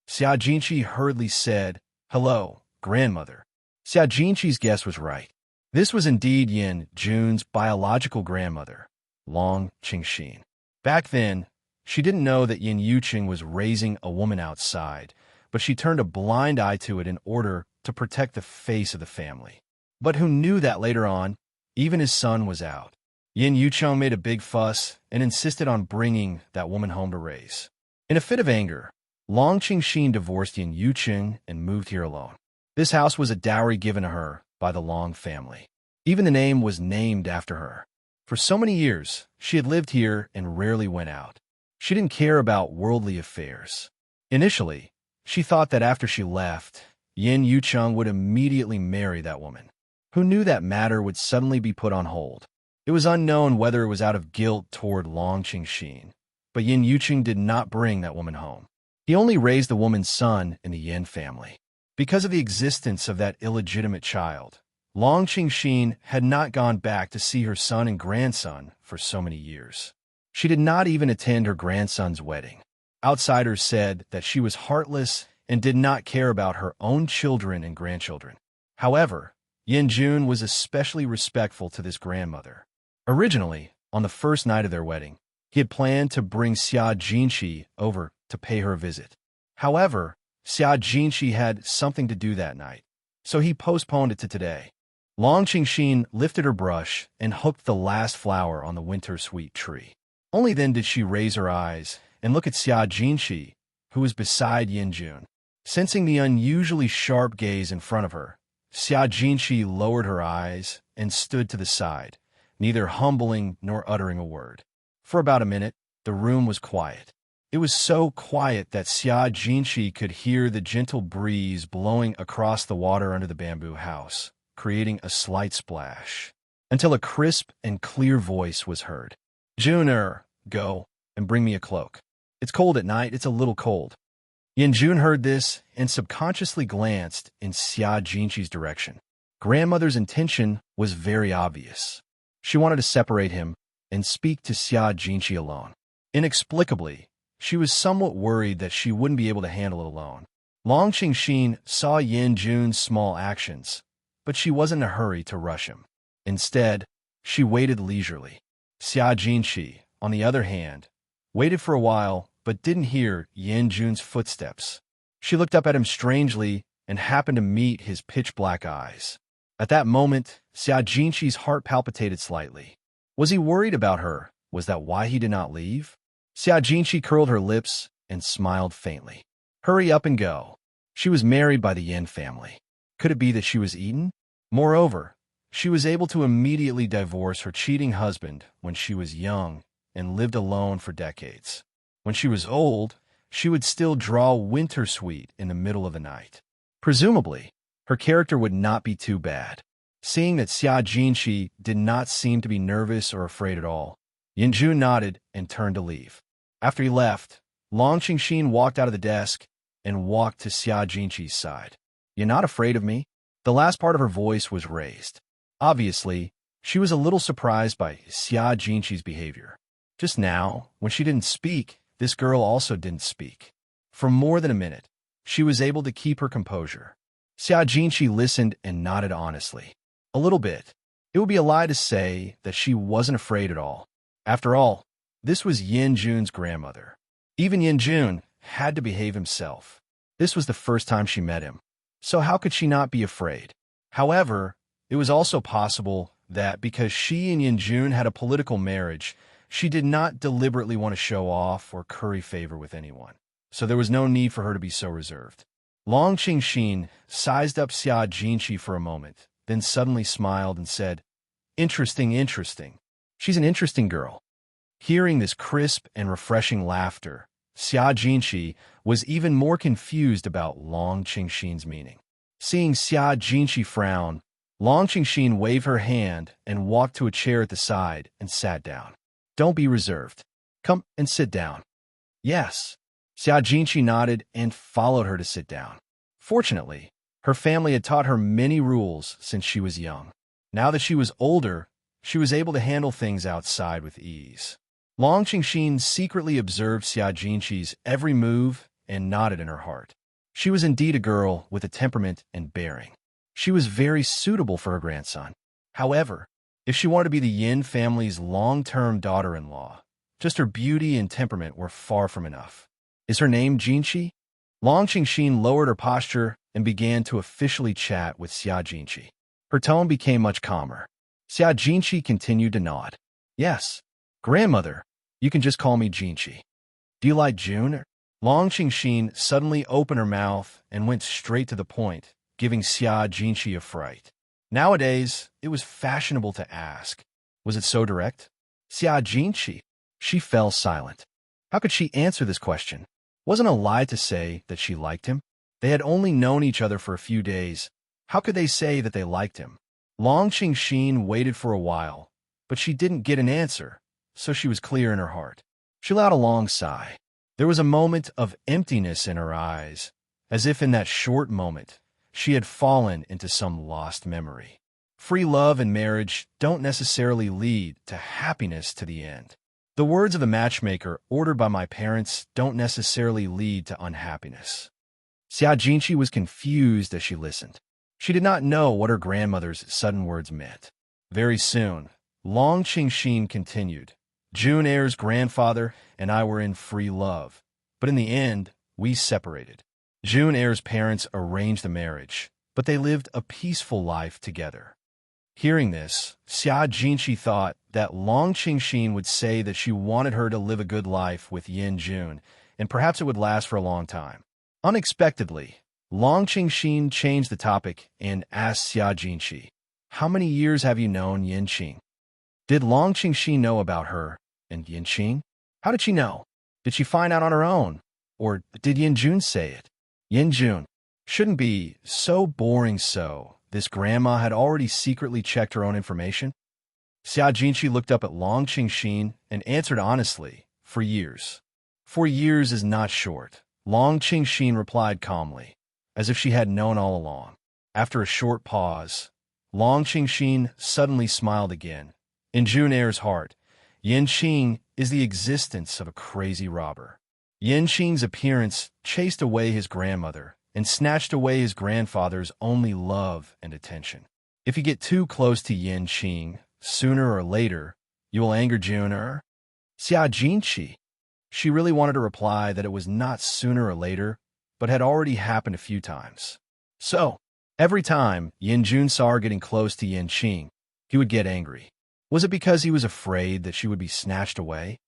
Xia Jinqi hurriedly said, "Hello, grandmother." Xia Jinqi's guess was right. This was indeed Yin Jun's biological grandmother, Long Qingxin. Back then, she didn't know that Yin Yuqing was raising a woman outside, but she turned a blind eye to it in order to protect the face of the family. But who knew that later on, even his son was out. Yin Yuqiang made a big fuss and insisted on bringing that woman home to raise. In a fit of anger, Long Qingxin divorced Yin Yuqing and moved here alone. This house was a dowry given to her by the Long family. Even the name was named after her. For so many years, she had lived here and rarely went out. She didn't care about worldly affairs. Initially, she thought that after she left, Yin Yuqiang would immediately marry that woman. Who knew that matter would suddenly be put on hold? It was unknown whether it was out of guilt toward Long Qingxin, but Yin Yuqing did not bring that woman home. He only raised the woman's son in the Yin family. Because of the existence of that illegitimate child, Long Qingxin had not gone back to see her son and grandson for so many years. She did not even attend her grandson's wedding. Outsiders said that she was heartless and did not care about her own children and grandchildren. However, Yin Jun was especially respectful to this grandmother. Originally, on the first night of their wedding, he had planned to bring Xia Jinqi over to pay her a visit. However, Xia Jinqi had something to do that night, so he postponed it to today. Long Qingxin lifted her brush and hooked the last flower on the winter sweet tree. Only then did she raise her eyes and look at Xia Jinqi, who was beside Yin Jun. Sensing the unusually sharp gaze in front of her, Xia Jinqi lowered her eyes and stood to the side, neither humbling nor uttering a word. For about a minute, the room was quiet. It was so quiet that Xia Jinqi could hear the gentle breeze blowing across the water under the bamboo house, creating a slight splash, until a crisp and clear voice was heard. "Jun, go and bring me a cloak. It's cold at night, it's a little cold." Yin Jun heard this and subconsciously glanced in Xia Jinqi's direction. Grandmother's intention was very obvious. She wanted to separate him and speak to Xia Jinqi alone. Inexplicably, she was somewhat worried that she wouldn't be able to handle it alone. Long Qingxin saw Yin Jun's small actions, but she wasn't in a hurry to rush him. Instead, she waited leisurely. Xia Jinqi, on the other hand, waited for a while but didn't hear Yin Jun's footsteps. She looked up at him strangely and happened to meet his pitch-black eyes. At that moment, Xia Jinqi's heart palpitated slightly. Was he worried about her? Was that why he did not leave? Xia Jinqi curled her lips and smiled faintly. Hurry up and go. She was married by the Yin family. Could it be that she was eaten? Moreover, she was able to immediately divorce her cheating husband when she was young and lived alone for decades. When she was old, she would still draw winter sweet in the middle of the night. Presumably, her character would not be too bad. Seeing that Xia Jinqi did not seem to be nervous or afraid at all, Yin Jun nodded and turned to leave. After he left, Long Qingxin walked out of the desk and walked to Xia Jinqi's side. "You're not afraid of me?" The last part of her voice was raised. Obviously, she was a little surprised by Xia Jinqi's behavior. Just now, when she didn't speak, this girl also didn't speak. For more than a minute, she was able to keep her composure. Xia Jinqi listened and nodded honestly. A little bit. It would be a lie to say that she wasn't afraid at all. After all, this was Yin Jun's grandmother. Even Yin Jun had to behave himself. This was the first time she met him. So how could she not be afraid? However, it was also possible that because she and Yin Jun had a political marriage, she did not deliberately want to show off or curry favor with anyone. So there was no need for her to be so reserved. Long Qingxin sized up Xia Jinqi for a moment, then suddenly smiled and said, "Interesting, interesting. She's an interesting girl." Hearing this crisp and refreshing laughter, Xia Jinqi was even more confused about Long Qingxin's meaning. Seeing Xia Jinqi frown, Long Qingxin waved her hand and walked to a chair at the side and sat down. "Don't be reserved. Come and sit down." "Yes." Xia Jinqi nodded and followed her to sit down. Fortunately, her family had taught her many rules since she was young. Now that she was older, she was able to handle things outside with ease. Long Qingxin secretly observed Xia Jinqi's every move and nodded in her heart. She was indeed a girl with a temperament and bearing. She was very suitable for her grandson. However, if she wanted to be the Yin family's long-term daughter-in-law, just her beauty and temperament were far from enough. "Is her name Jinqi?" Long Qingxin lowered her posture and began to officially chat with Xia Jinqi. Her tone became much calmer. Xia Jinqi continued to nod. "Yes, grandmother, you can just call me Jinqi." "Do you like June?" Long Qingxin suddenly opened her mouth and went straight to the point, giving Xia Jinqi a fright. Nowadays, it was fashionable to ask. Was it so direct? Xia Jinqi. She fell silent. How could she answer this question? Wasn't a lie to say that she liked him? They had only known each other for a few days. How could they say that they liked him? Long Qingxin waited for a while, but she didn't get an answer, so she was clear in her heart. She let out a long sigh. There was a moment of emptiness in her eyes, as if in that short moment, she had fallen into some lost memory. Free love and marriage don't necessarily lead to happiness to the end. The words of the matchmaker ordered by my parents don't necessarily lead to unhappiness. Xia Jinqi was confused as she listened. She did not know what her grandmother's sudden words meant. Very soon, Long Qingxin continued. "June Air's grandfather and I were in free love, but in the end, we separated. June Air's parents arranged the marriage, but they lived a peaceful life together." Hearing this, Xia Jinqi thought that Long Qingxin would say that she wanted her to live a good life with Yin Jun, and perhaps it would last for a long time. Unexpectedly, Long Qingxin changed the topic and asked Xia Jinqi, "How many years have you known Yin Qing?" Did Long Qingxin know about her and Yin Qing? How did she know? Did she find out on her own? Or did Yin Jun say it? Yin Jun shouldn't be so boring so. This grandma had already secretly checked her own information. Xia Jinqi looked up at Long Qingxin and answered honestly, "For years." "For years is not short," Long Qingxin replied calmly, as if she had known all along. After a short pause, Long Qingxin suddenly smiled again. In June Air's heart, Yin Qing is the existence of a crazy robber. Yin Qing's appearance chased away his grandmother and snatched away his grandfather's only love and attention. If you get too close to Yin Qing, sooner or later, you will anger June Er. Xia Jinqi. She really wanted to reply that it was not sooner or later, but had already happened a few times. So, every time Yin Jun saw her getting close to Yin Qing, he would get angry. Was it because he was afraid that she would be snatched away?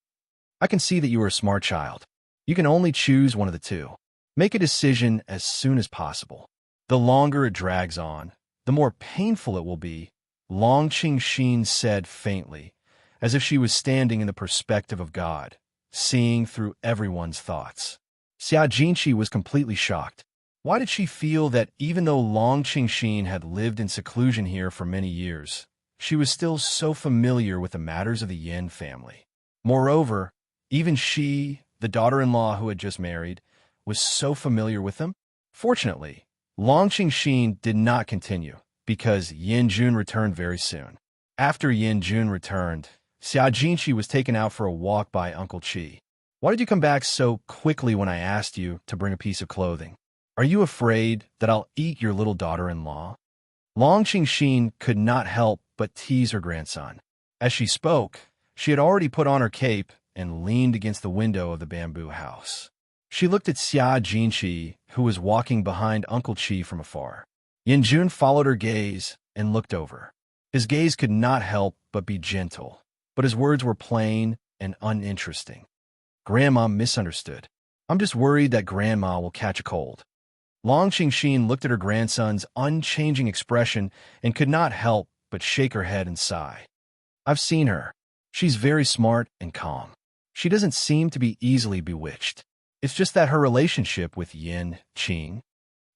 I can see that you are a smart child. You can only choose one of the two. Make a decision as soon as possible. The longer it drags on, the more painful it will be, Long Qingxin said faintly, as if she was standing in the perspective of God, seeing through everyone's thoughts. Xia Jinqi was completely shocked. Why did she feel that even though Long Qingxin had lived in seclusion here for many years, she was still so familiar with the matters of the Yin family? Moreover, even she, the daughter-in-law who had just married, was so familiar with them? Fortunately, Long Qingxin did not continue, because Yin Jun returned very soon. After Yin Jun returned, Xia Jinqi was taken out for a walk by Uncle Qi. Why did you come back so quickly when I asked you to bring a piece of clothing? Are you afraid that I'll eat your little daughter-in-law? Long Qingxin could not help but tease her grandson. As she spoke, she had already put on her cape and leaned against the window of the bamboo house. She looked at Xia Jinqi, who was walking behind Uncle Qi from afar. Yin Jun followed her gaze and looked over. His gaze could not help but be gentle, but his words were plain and uninteresting. Grandma misunderstood. I'm just worried that Grandma will catch a cold. Long Qingxin looked at her grandson's unchanging expression and could not help but shake her head and sigh. I've seen her. She's very smart and calm. She doesn't seem to be easily bewitched. It's just that her relationship with Yin Qing.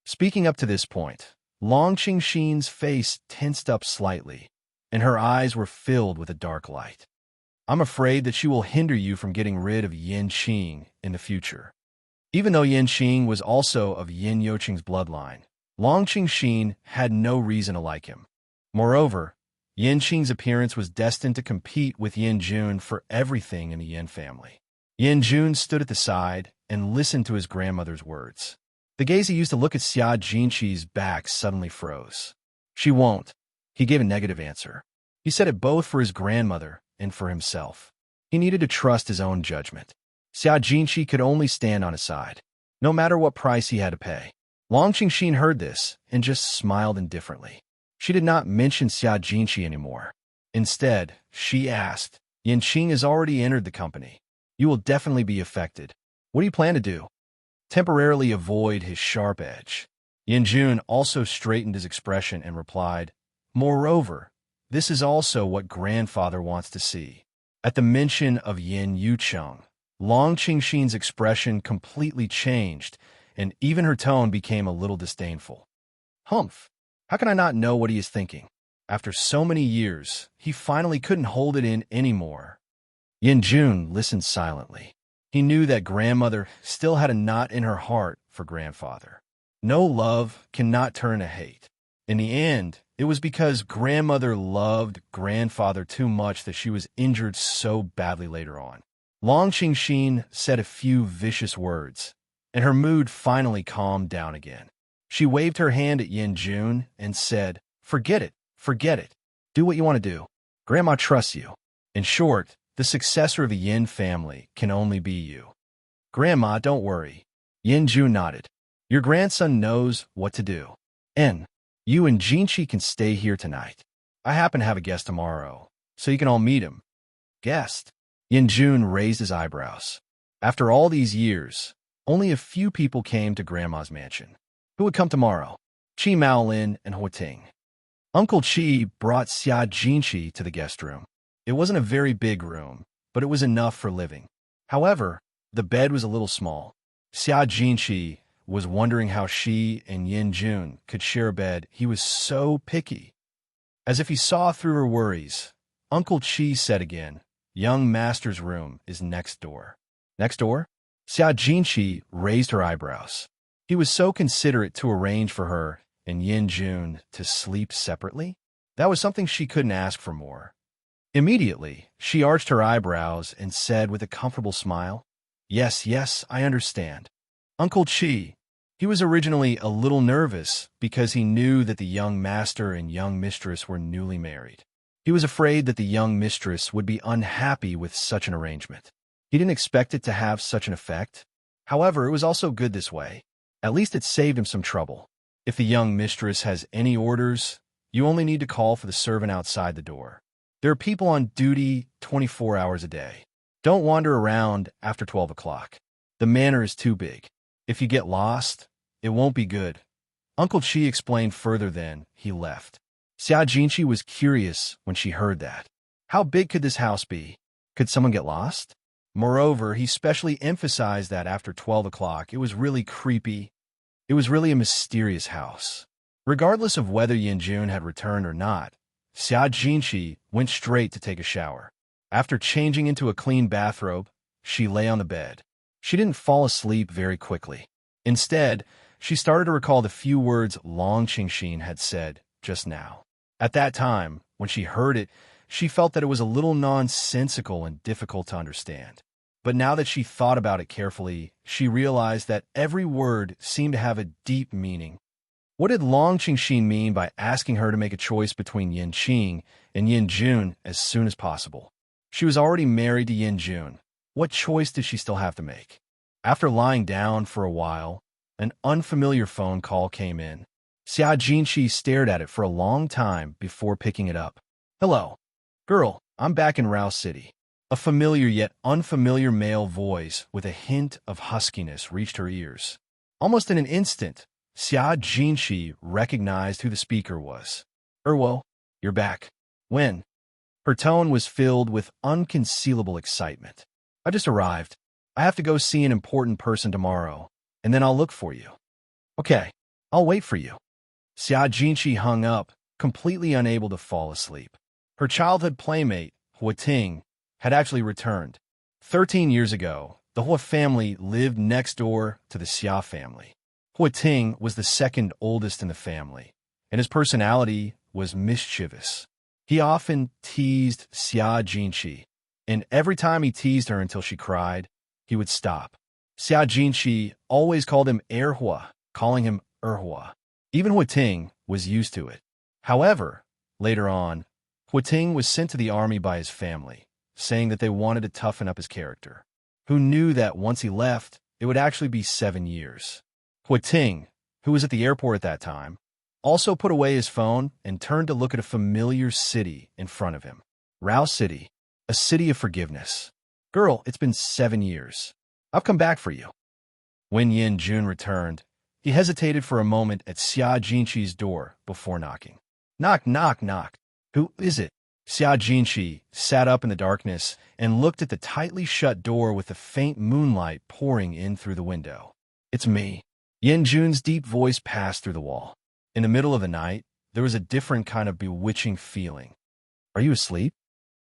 Speaking up to this point, Long Qingxin's face tensed up slightly, and her eyes were filled with a dark light. I'm afraid that she will hinder you from getting rid of Yin Qing in the future. Even though Yin Qing was also of Yin Youqing's bloodline, Long Qingxin had no reason to like him. Moreover, Yin Qing's appearance was destined to compete with Yin Jun for everything in the Yin family. Yin Jun stood at the side and listened to his grandmother's words. The gaze he used to look at Xia Jinqi's back suddenly froze. She won't. He gave a negative answer. He said it both for his grandmother and for himself. He needed to trust his own judgment. Xia Jinqi could only stand on his side, no matter what price he had to pay. Long Qingxin heard this and just smiled indifferently. She did not mention Xia Jinqi anymore. Instead, she asked, Yin Qing has already entered the company. You will definitely be affected. What do you plan to do? Temporarily avoid his sharp edge. Yin Jun also straightened his expression and replied, Moreover, this is also what grandfather wants to see. At the mention of Yin Yucheng, Long Qingxin's expression completely changed, and even her tone became a little disdainful. Humph! How can I not know what he is thinking? After so many years, he finally couldn't hold it in anymore. Yin Jun listened silently. He knew that grandmother still had a knot in her heart for grandfather. No love cannot turn to hate. In the end, it was because grandmother loved grandfather too much that she was injured so badly later on. Long Qingxin said a few vicious words, and her mood finally calmed down again. She waved her hand at Yin Jun and said, Forget it, forget it. Do what you want to do. Grandma trusts you. In short, the successor of the Yin family can only be you. Grandma, don't worry. Yin Jun nodded. Your grandson knows what to do. And you and Jinqi can stay here tonight. I happen to have a guest tomorrow, so you can all meet him. Guest? Yin Jun raised his eyebrows. After all these years, only a few people came to Grandma's mansion. Who would come tomorrow? Qi Maolin and Huating. Uncle Qi brought Xia Jinqi to the guest room. It wasn't a very big room, but it was enough for living. However, the bed was a little small. Xia Jinqi was wondering how she and Yin Jun could share a bed. He was so picky. As if he saw through her worries, Uncle Qi said again, Young master's room is next door. Next door? Xia Jinqi raised her eyebrows. He was so considerate to arrange for her and Yin Jun to sleep separately. That was something she couldn't ask for more. Immediately, she arched her eyebrows and said with a comfortable smile, Yes, yes, I understand. Uncle Qi. He was originally a little nervous because he knew that the young master and young mistress were newly married. He was afraid that the young mistress would be unhappy with such an arrangement. He didn't expect it to have such an effect. However, it was also good this way. At least it saved him some trouble. If the young mistress has any orders, you only need to call for the servant outside the door. There are people on duty 24 hours a day. Don't wander around after 12 o'clock. The manor is too big. If you get lost, it won't be good. Uncle Chi explained further. Then he left. Xia Jinqi was curious when she heard that. How big could this house be? Could someone get lost? Moreover, he specially emphasized that after 12 o'clock, it was really creepy. It was really a mysterious house. Regardless of whether Yinjun had returned or not, Xia Jinqi went straight to take a shower. After changing into a clean bathrobe, she lay on the bed. She didn't fall asleep very quickly. Instead, she started to recall the few words Long Qingxin had said just now. At that time, when she heard it, she felt that it was a little nonsensical and difficult to understand. But now that she thought about it carefully, she realized that every word seemed to have a deep meaning. What did Long Qingxin mean by asking her to make a choice between Yin Qing and Yin Jun as soon as possible? She was already married to Yin Jun. What choice did she still have to make? After lying down for a while, an unfamiliar phone call came in. Xia Jinqi stared at it for a long time before picking it up. Hello. Girl, I'm back in Rao City. A familiar yet unfamiliar male voice with a hint of huskiness reached her ears. Almost in an instant, Xia Jinqi recognized who the speaker was. Erwo, you're back. When? Her tone was filled with unconcealable excitement. I just arrived. I have to go see an important person tomorrow, and then I'll look for you. Okay, I'll wait for you. Xia Jinqi hung up, completely unable to fall asleep. Her childhood playmate, Hua Ting, had actually returned. 13 years ago, the Hua family lived next door to the Xia family. Hua Ting was the second oldest in the family, and his personality was mischievous. He often teased Xia Jinqi, and every time he teased her until she cried, he would stop. Xia Jinqi always called him Erhua, calling him Erhua. Even Hua Ting was used to it. However, later on, Hua Ting was sent to the army by his family, saying that they wanted to toughen up his character. Who knew that once he left, it would actually be 7 years. Hua Ting, who was at the airport at that time, also put away his phone and turned to look at a familiar city in front of him. Rao City, a city of forgiveness. Girl, it's been 7 years. I've come back for you. When Yin Jun returned, he hesitated for a moment at Xia Jinqi's door before knocking. Knock, knock, knock. Who is it? Xia Jinqi sat up in the darkness and looked at the tightly shut door with the faint moonlight pouring in through the window. It's me. Yin Jun's deep voice passed through the wall. In the middle of the night, there was a different kind of bewitching feeling. Are you asleep?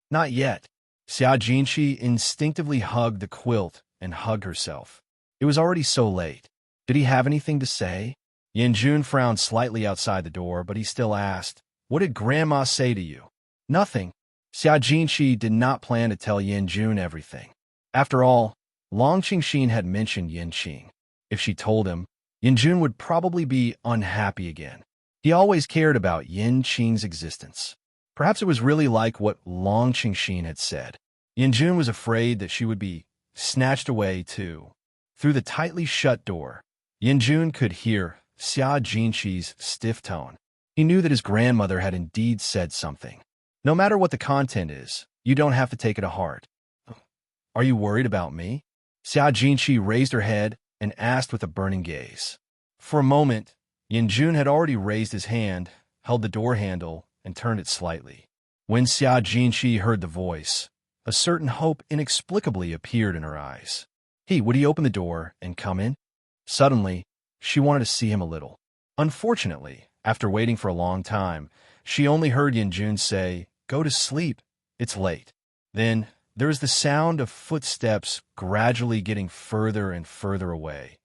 Not yet. Xia Jinqi instinctively hugged the quilt and hugged herself. It was already so late. Did he have anything to say? Yin Jun frowned slightly outside the door, but he still asked, What did Grandma say to you? Nothing. Xia Jinqi did not plan to tell Yin Jun everything. After all, Long Qingxin had mentioned Yin Qing. If she told him, Yin Jun would probably be unhappy again. He always cared about Yin Qing's existence. Perhaps it was really like what Long Qingxin had said. Yin Jun was afraid that she would be snatched away too. Through the tightly shut door, Yin Jun could hear Xia Jinqi's stiff tone. He knew that his grandmother had indeed said something. No matter what the content is, you don't have to take it to heart. Are you worried about me? Xia Jinqi raised her head and asked with a burning gaze. For a moment, Yin Jun had already raised his hand, held the door handle, and turned it slightly. When Xia Jinqi heard the voice, a certain hope inexplicably appeared in her eyes. Would he open the door and come in? Suddenly, she wanted to see him a little. Unfortunately, after waiting for a long time, she only heard Yin Jun say, Go to sleep. It's late. Then, there was the sound of footsteps gradually getting further and further away,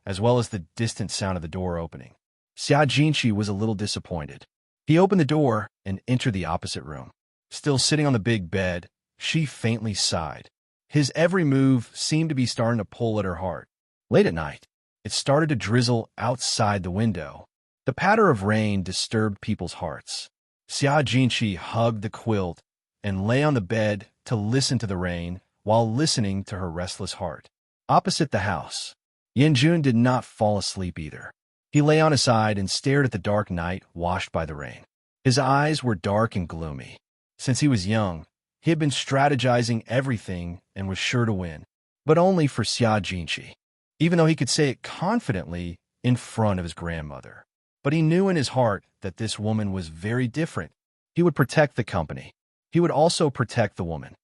as well as the distant sound of the door opening. Xia Jinqi was a little disappointed. He opened the door and entered the opposite room. Still sitting on the big bed, she faintly sighed. His every move seemed to be starting to pull at her heart. Late at night, it started to drizzle outside the window. The patter of rain disturbed people's hearts. Xia Jinqi hugged the quilt and lay on the bed to listen to the rain while listening to her restless heart. Opposite the house, Yin Jun did not fall asleep either. He lay on his side and stared at the dark night washed by the rain. His eyes were dark and gloomy. Since he was young, he had been strategizing everything and was sure to win, but only for Xia Jinqi, even though he could say it confidently in front of his grandmother. But he knew in his heart that this woman was very different. He would protect the company. He would also protect the woman.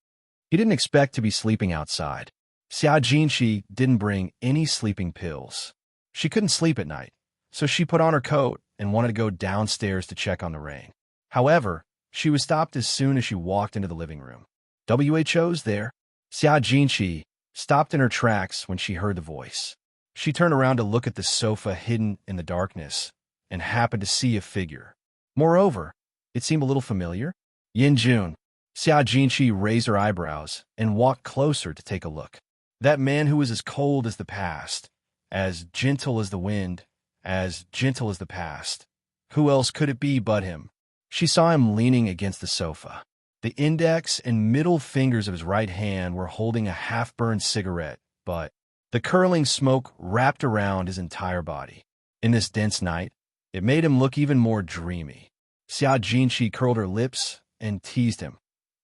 He didn't expect to be sleeping outside. Xia Jinqi didn't bring any sleeping pills. She couldn't sleep at night, so she put on her coat and wanted to go downstairs to check on the rain. However, she was stopped as soon as she walked into the living room. "WHO's there?" Xia Jinqi stopped in her tracks when she heard the voice. She turned around to look at the sofa hidden in the darkness and happened to see a figure. Moreover, it seemed a little familiar. "Yin Jun." Xia Jinqi raised her eyebrows and walked closer to take a look. That man who was as cold as the past, as gentle as the wind, as gentle as the past. Who else could it be but him? She saw him leaning against the sofa. The index and middle fingers of his right hand were holding a half-burned cigarette, but the curling smoke wrapped around his entire body. In this dense night, it made him look even more dreamy. Xia Jinqi curled her lips and teased him.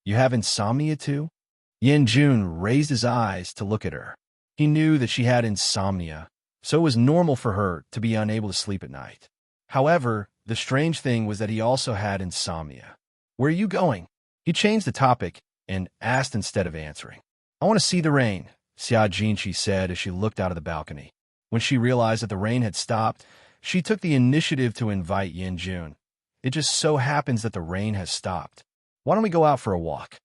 "You have insomnia too?" Yin Jun raised his eyes to look at her. He knew that she had insomnia, so it was normal for her to be unable to sleep at night. However, the strange thing was that he also had insomnia. "Where are you going?" He changed the topic and asked instead of answering. "I want to see the rain," Xia Jinqi said as she looked out of the balcony. When she realized that the rain had stopped, she took the initiative to invite Yin Jun. "It just so happens that the rain has stopped. Why don't we go out for a walk?"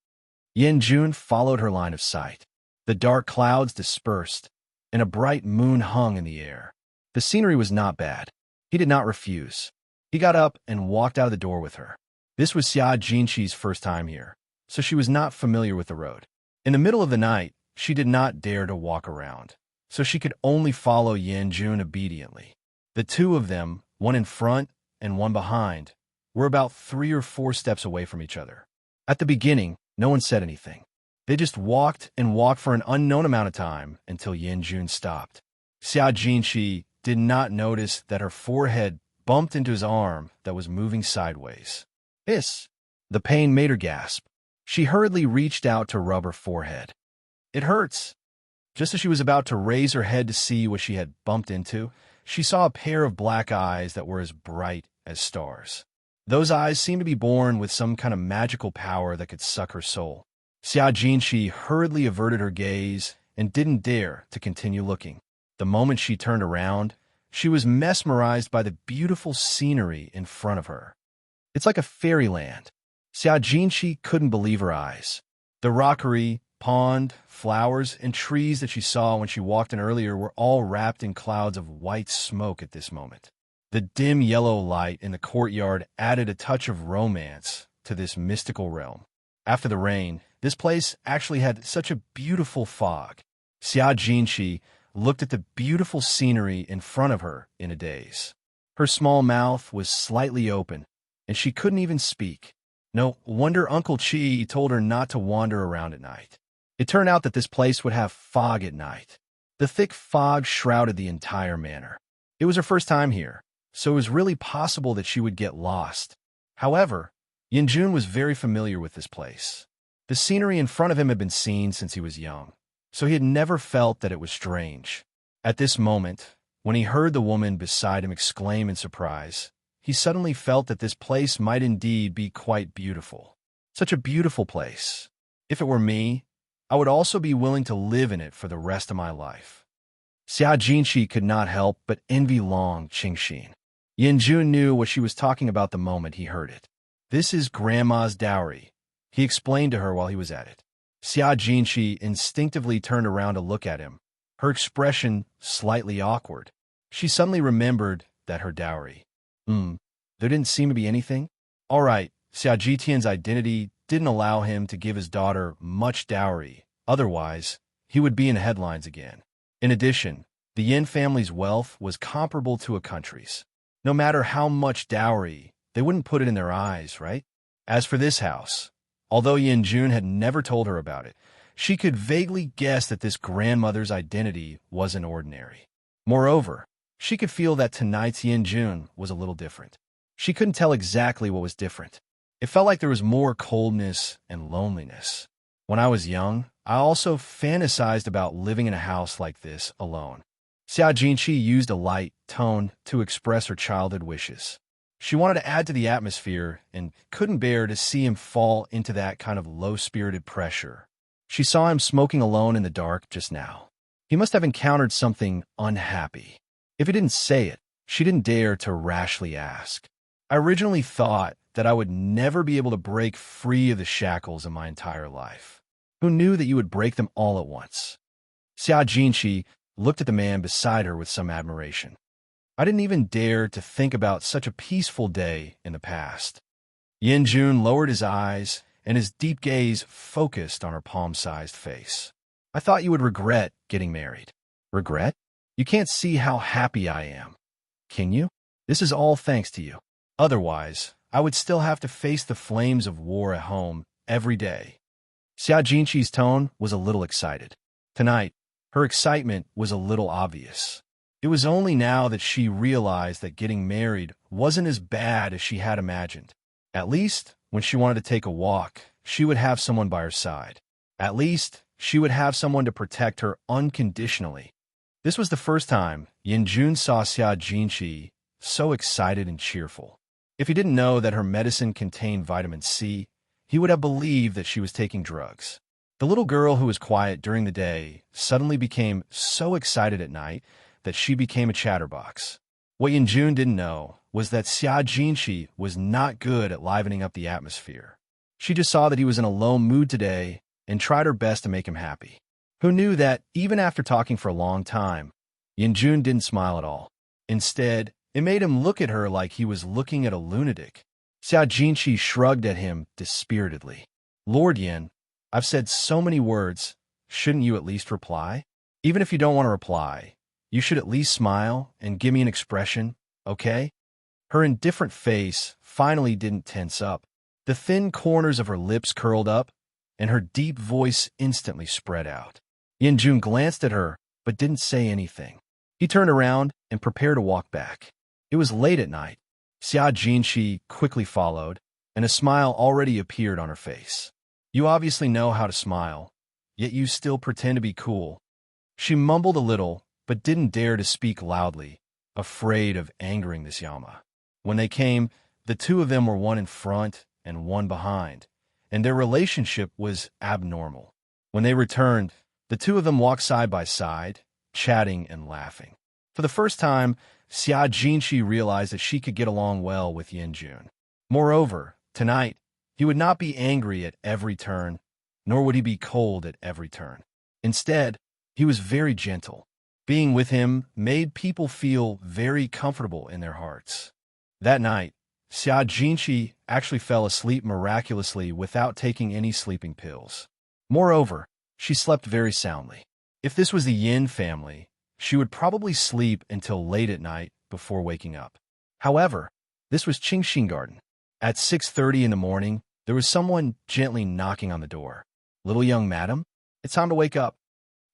Yin Jun followed her line of sight. The dark clouds dispersed, and a bright moon hung in the air. The scenery was not bad. He did not refuse. He got up and walked out of the door with her. This was Xia Jinqi's first time here, so she was not familiar with the road. In the middle of the night, she did not dare to walk around, so she could only follow Yin Jun obediently. The two of them, one in front and one behind, were about 3 or 4 steps away from each other. At the beginning, no one said anything. They just walked and walked for an unknown amount of time until Yin Jun stopped. Xia Jinqi did not notice that her forehead bumped into his arm that was moving sideways. Hiss! The pain made her gasp. She hurriedly reached out to rub her forehead. "It hurts." Just as she was about to raise her head to see what she had bumped into, she saw a pair of black eyes that were as bright as stars. Those eyes seemed to be born with some kind of magical power that could suck her soul. Xia Jinqi hurriedly averted her gaze and didn't dare to continue looking. The moment she turned around, she was mesmerized by the beautiful scenery in front of her. It's like a fairyland. Xia Jinqi couldn't believe her eyes. The rockery, pond, flowers, and trees that she saw when she walked in earlier were all wrapped in clouds of white smoke at this moment. The dim yellow light in the courtyard added a touch of romance to this mystical realm. After the rain, this place actually had such a beautiful fog. Xia Jinqi looked at the beautiful scenery in front of her in a daze. Her small mouth was slightly open, and she couldn't even speak. No wonder Uncle Chi told her not to wander around at night. It turned out that this place would have fog at night. The thick fog shrouded the entire manor. It was her first time here, so it was really possible that she would get lost. However, Yin Jun was very familiar with this place. The scenery in front of him had been seen since he was young, so he had never felt that it was strange. At this moment, when he heard the woman beside him exclaim in surprise, he suddenly felt that this place might indeed be quite beautiful. Such a beautiful place. If it were me, I would also be willing to live in it for the rest of my life. Xia Jinqi could not help but envy Long Qingxin. Yin Jun knew what she was talking about the moment he heard it. "This is Grandma's dowry," he explained to her while he was at it. Xia Jinqi instinctively turned around to look at him, her expression slightly awkward. She suddenly remembered that her dowry. There didn't seem to be anything? All right, Xia Jitian's identity didn't allow him to give his daughter much dowry. Otherwise, he would be in headlines again. In addition, the Yin family's wealth was comparable to a country's. No matter how much dowry, they wouldn't put it in their eyes, right? As for this house, although Yin Jun had never told her about it, She could vaguely guess that this grandmother's identity wasn't ordinary. Moreover, she could feel that tonight's Yin Jun was a little different. She couldn't tell exactly what was different. It felt like there was more coldness and loneliness. When I was young, I also fantasized about living in a house like this alone. Xia Jinqi used a light tone to express her childhood wishes. She wanted to add to the atmosphere and couldn't bear to see him fall into that kind of low-spirited pressure. She saw him smoking alone in the dark just now. He must have encountered something unhappy. If he didn't say it, she didn't dare to rashly ask. I originally thought that I would never be able to break free of the shackles in my entire life. Who knew that you would break them all at once? Xia Jinqi looked at the man beside her with some admiration. I didn't even dare to think about such a peaceful day in the past. Yin Jun lowered his eyes, and his deep gaze focused on her palm-sized face. I thought you would regret getting married. Regret? You can't see how happy I am. Can you? This is all thanks to you. Otherwise, I would still have to face the flames of war at home every day. Xia Jinqi's tone was a little excited. Tonight, her excitement was a little obvious. It was only now that she realized that getting married wasn't as bad as she had imagined. At least, when she wanted to take a walk, she would have someone by her side. At least, she would have someone to protect her unconditionally. This was the first time Yin Jun saw Xia Jinqi so excited and cheerful. If he didn't know that her medicine contained vitamin C, he would have believed that she was taking drugs. The little girl who was quiet during the day suddenly became so excited at night that she became a chatterbox. What Yin Jun didn't know was that Xia Jinqi was not good at livening up the atmosphere. She just saw that he was in a low mood today and tried her best to make him happy. Who knew that, even after talking for a long time, Yin Jun didn't smile at all. Instead, it made him look at her like he was looking at a lunatic. Xia Jinqi shrugged at him dispiritedly. Lord Yin, I've said so many words, shouldn't you at least reply? Even if you don't want to reply, you should at least smile and give me an expression, okay? Her indifferent face finally didn't tense up. The thin corners of her lips curled up, and her deep voice instantly spread out. Yin Jun glanced at her, but didn't say anything. He turned around and prepared to walk back. It was late at night. Xia Jinqi quickly followed, and a smile already appeared on her face. You obviously know how to smile, yet you still pretend to be cool. She mumbled a little, but didn't dare to speak loudly, afraid of angering this Yama. When they came, the two of them were one in front and one behind, and their relationship was abnormal. When they returned, the two of them walked side by side, chatting and laughing. For the first time, Xia Jinqi realized that she could get along well with Yin Jun. Moreover, tonight, he would not be angry at every turn, nor would he be cold at every turn. Instead, he was very gentle. Being with him made people feel very comfortable in their hearts. That night, Xia Jinqi actually fell asleep miraculously without taking any sleeping pills. Moreover, she slept very soundly. If this was the Yin family, she would probably sleep until late at night before waking up. However, this was Qingxin Garden. At 6:30 in the morning, there was someone gently knocking on the door. Little young madam, it's time to wake up.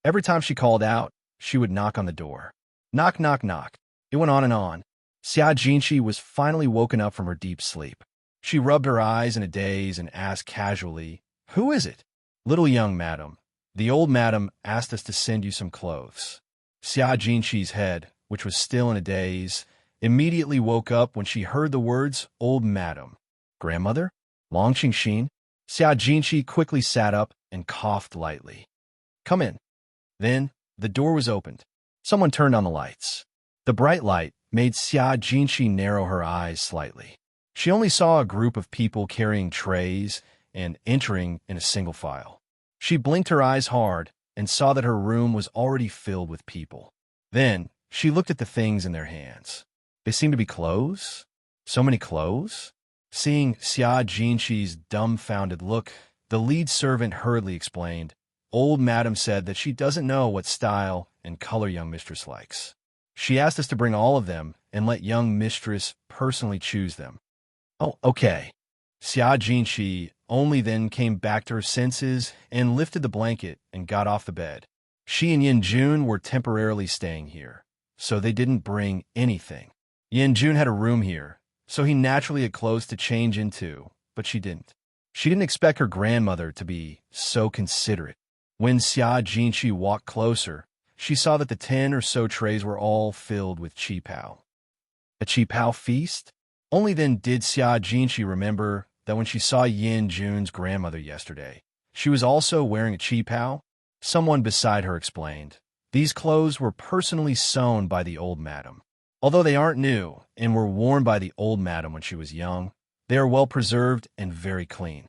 Every time she called out, she would knock on the door. Knock, knock, knock. It went on and on. Xia Jinqi was finally woken up from her deep sleep. She rubbed her eyes in a daze and asked casually, "Who is it?" "Little young madam. The old madam asked us to send you some clothes." Xia Jinqi's head, which was still in a daze, immediately woke up when she heard the words, "Old madam." "Grandmother? Long Qingxin?" Xia Jinqi quickly sat up and coughed lightly. "Come in." Then, the door was opened. Someone turned on the lights. The bright light made Xia Jinqi narrow her eyes slightly. She only saw a group of people carrying trays and entering in a single file. She blinked her eyes hard and saw that her room was already filled with people. Then, she looked at the things in their hands. They seemed to be clothes. So many clothes? Seeing Xia Jinqi's dumbfounded look, the lead servant hurriedly explained, "Old madam said that she doesn't know what style and color young mistress likes. She asked us to bring all of them and let young mistress personally choose them." "Oh, okay." Xia Jinshi only then came back to her senses and lifted the blanket and got off the bed. She and Yin Jun were temporarily staying here, so they didn't bring anything. Yin Jun had a room here, so he naturally had clothes to change into, but she didn't. She didn't expect her grandmother to be so considerate. When Xia Jinshi walked closer, she saw that the 10 or so trays were all filled with chi pao. A chi pao feast? Only then did Xia Jinshi remember that when she saw Yin Jun's grandmother yesterday, she was also wearing a chi pao. Someone beside her explained, these clothes were personally sewn by the old madam. Although they aren't new and were worn by the old madam when she was young, they are well preserved and very clean.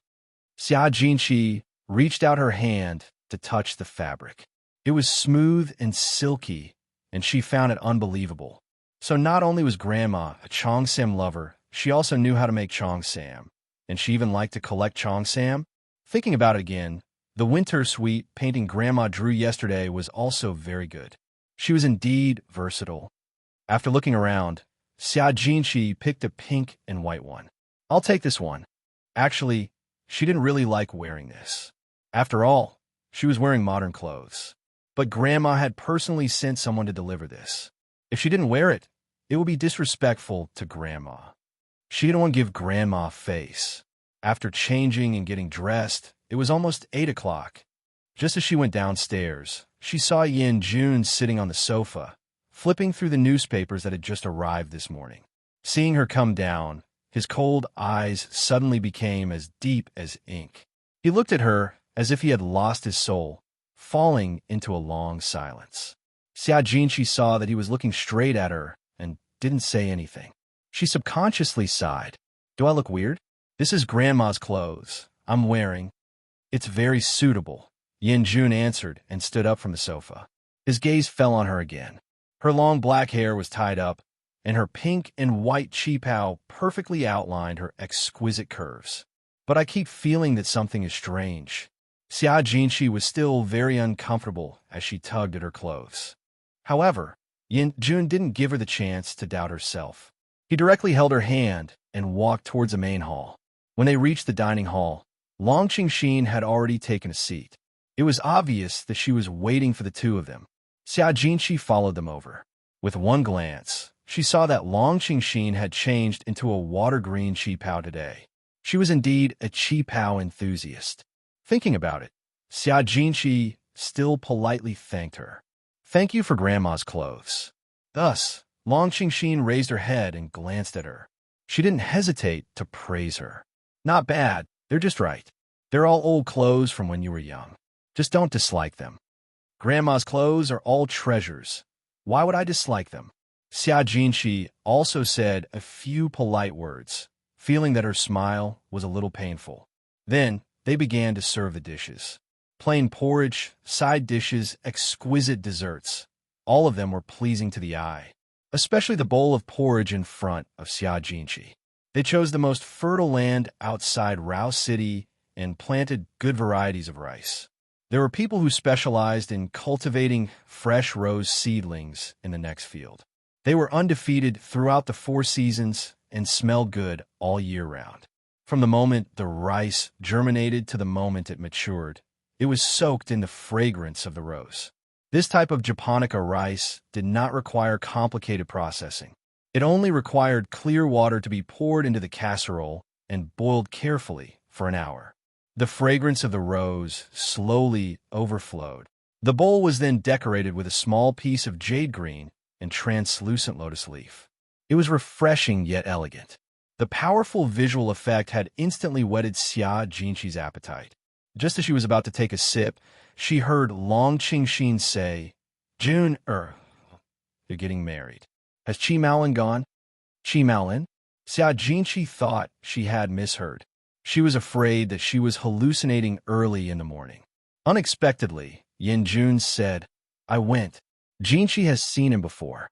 Xia Jinshi reached out her hand to touch the fabric. It was smooth and silky, and she found it unbelievable. So not only was Grandma a Cheongsam lover, she also knew how to make Cheongsam, and she even liked to collect Cheongsam. Thinking about it again, the winter suite painting Grandma drew yesterday was also very good. She was indeed versatile. After looking around, Xia Jinshi picked a pink and white one. I'll take this one. Actually, she didn't really like wearing this. After all, she was wearing modern clothes. But Grandma had personally sent someone to deliver this. If she didn't wear it, it would be disrespectful to Grandma. She didn't want to give Grandma face. After changing and getting dressed, it was almost 8 o'clock. Just as she went downstairs, she saw Yin Jun sitting on the sofa, flipping through the newspapers that had just arrived this morning. Seeing her come down, his cold eyes suddenly became as deep as ink. He looked at her as if he had lost his soul, falling into a long silence. Xia Jinshi saw that he was looking straight at her and didn't say anything. She subconsciously sighed. Do I look weird? This is Grandma's clothes. I'm wearing. It's very suitable, Yin Jun answered and stood up from the sofa. His gaze fell on her again. Her long black hair was tied up, and her pink and white chi pao perfectly outlined her exquisite curves. But I keep feeling that something is strange. Xia Jinshi was still very uncomfortable as she tugged at her clothes. However, Yin Jun didn't give her the chance to doubt herself. He directly held her hand and walked towards the main hall. When they reached the dining hall, Long Qingxin had already taken a seat. It was obvious that she was waiting for the two of them. Xia Jinshi followed them over. With one glance, she saw that Long Qingxin had changed into a water-green chi pao today. She was indeed a chi pao enthusiast. Thinking about it, Xia Jinshi still politely thanked her. Thank you for Grandma's clothes. Thus, Long Qingxin raised her head and glanced at her. She didn't hesitate to praise her. Not bad, they're just right. They're all old clothes from when you were young. Just don't dislike them. Grandma's clothes are all treasures. Why would I dislike them? Xia Jinshi also said a few polite words, feeling that her smile was a little painful. Then, they began to serve the dishes. Plain porridge, side dishes, exquisite desserts. All of them were pleasing to the eye, especially the bowl of porridge in front of Xia Jinshi. They chose the most fertile land outside Rao City and planted good varieties of rice. There were people who specialized in cultivating fresh rose seedlings in the next field. They were undefeated throughout the 4 seasons and smelled good all year round. From the moment the rice germinated to the moment it matured, it was soaked in the fragrance of the rose. This type of japonica rice did not require complicated processing. It only required clear water to be poured into the casserole and boiled carefully for an hour. The fragrance of the rose slowly overflowed. The bowl was then decorated with a small piece of jade green and translucent lotus leaf. It was refreshing yet elegant. The powerful visual effect had instantly whetted Xia Jinshi's appetite. Just as she was about to take a sip, she heard Long Qingxin say, Jun, you're getting married. Has Chi Maolin gone? Chi Maolin? Xia Jinshi thought she had misheard. She was afraid that she was hallucinating early in the morning. Unexpectedly, Yin Jun said, I went. Jinshi has seen him before.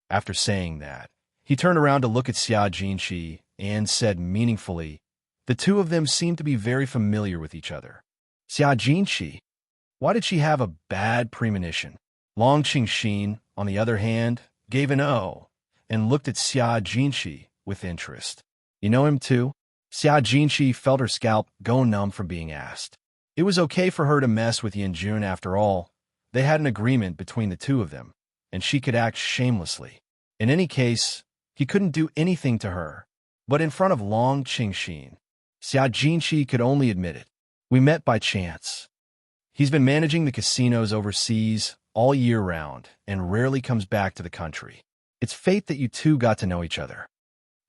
After saying that, he turned around to look at Xia Jinshi and said meaningfully, the two of them seemed to be very familiar with each other. Xia Jinshi? Why did she have a bad premonition? Long Qingxin, on the other hand, gave an O and looked at Xia Jinshi with interest. You know him too? Xia Jinqi felt her scalp go numb from being asked. It was okay for her to mess with Yin Jun after all. They had an agreement between the two of them, and she could act shamelessly. In any case, he couldn't do anything to her. But in front of Long Qingxin, Xia Jinqi could only admit it. We met by chance. He's been managing the casinos overseas all year round and rarely comes back to the country. It's fate that you two got to know each other.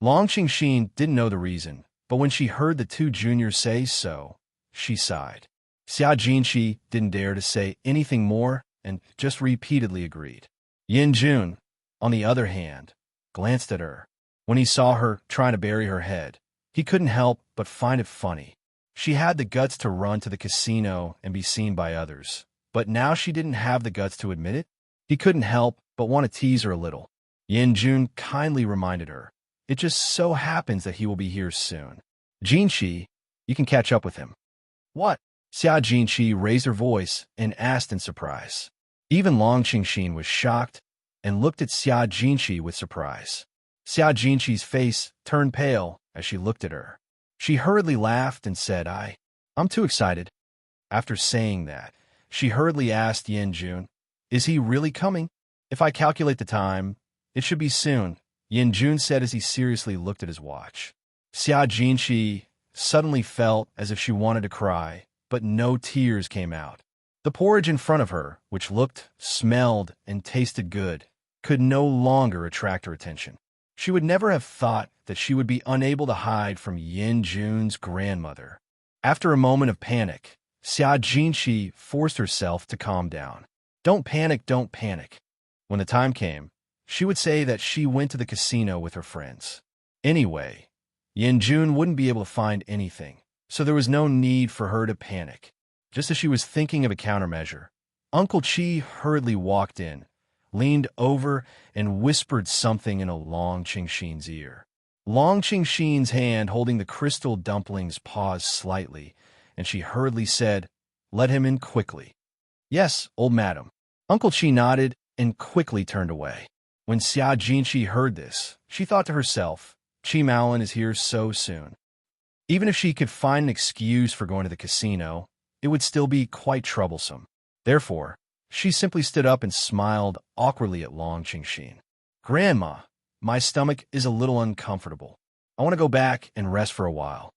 Long Qingxin didn't know the reason, but when she heard the two juniors say so, she sighed. Xia Jinqi didn't dare to say anything more and just repeatedly agreed. Yin Jun, on the other hand, glanced at her. When he saw her trying to bury her head, he couldn't help but find it funny. She had the guts to run to the casino and be seen by others, but now she didn't have the guts to admit it. He couldn't help but want to tease her a little. Yin Jun kindly reminded her, "It just so happens that he will be here soon. Jinqi, you can catch up with him." "What?" Xia Jinqi raised her voice and asked in surprise. Even Long Qingxin was shocked and looked at Xia Jinqi with surprise. Xia Jinqi's face turned pale as she looked at her. She hurriedly laughed and said, I'm too excited." After saying that, she hurriedly asked Yin Jun, "Is he really coming? If I calculate the time, it should be soon," Yin Jun said as he seriously looked at his watch. Xia Jinqi suddenly felt as if she wanted to cry, but no tears came out. The porridge in front of her, which looked, smelled, and tasted good, could no longer attract her attention. She would never have thought that she would be unable to hide from Yin Jun's grandmother. After a moment of panic, Xia Jinqi forced herself to calm down. Don't panic, don't panic. When the time came, she would say that she went to the casino with her friends. Anyway, Yin Jun wouldn't be able to find anything, so there was no need for her to panic. Just as she was thinking of a countermeasure, Uncle Chi hurriedly walked in, leaned over, and whispered something in Long Qingxin's ear. Long Qingxin's hand holding the crystal dumplings paused slightly, and she hurriedly said, "Let him in quickly." "Yes, old madam." Uncle Chi nodded and quickly turned away. When Xia Jinqi heard this, she thought to herself, Chi Maolin is here so soon. Even if she could find an excuse for going to the casino, it would still be quite troublesome. Therefore, she simply stood up and smiled awkwardly at Long Qingxin. "Grandma, my stomach is a little uncomfortable. I want to go back and rest for a while."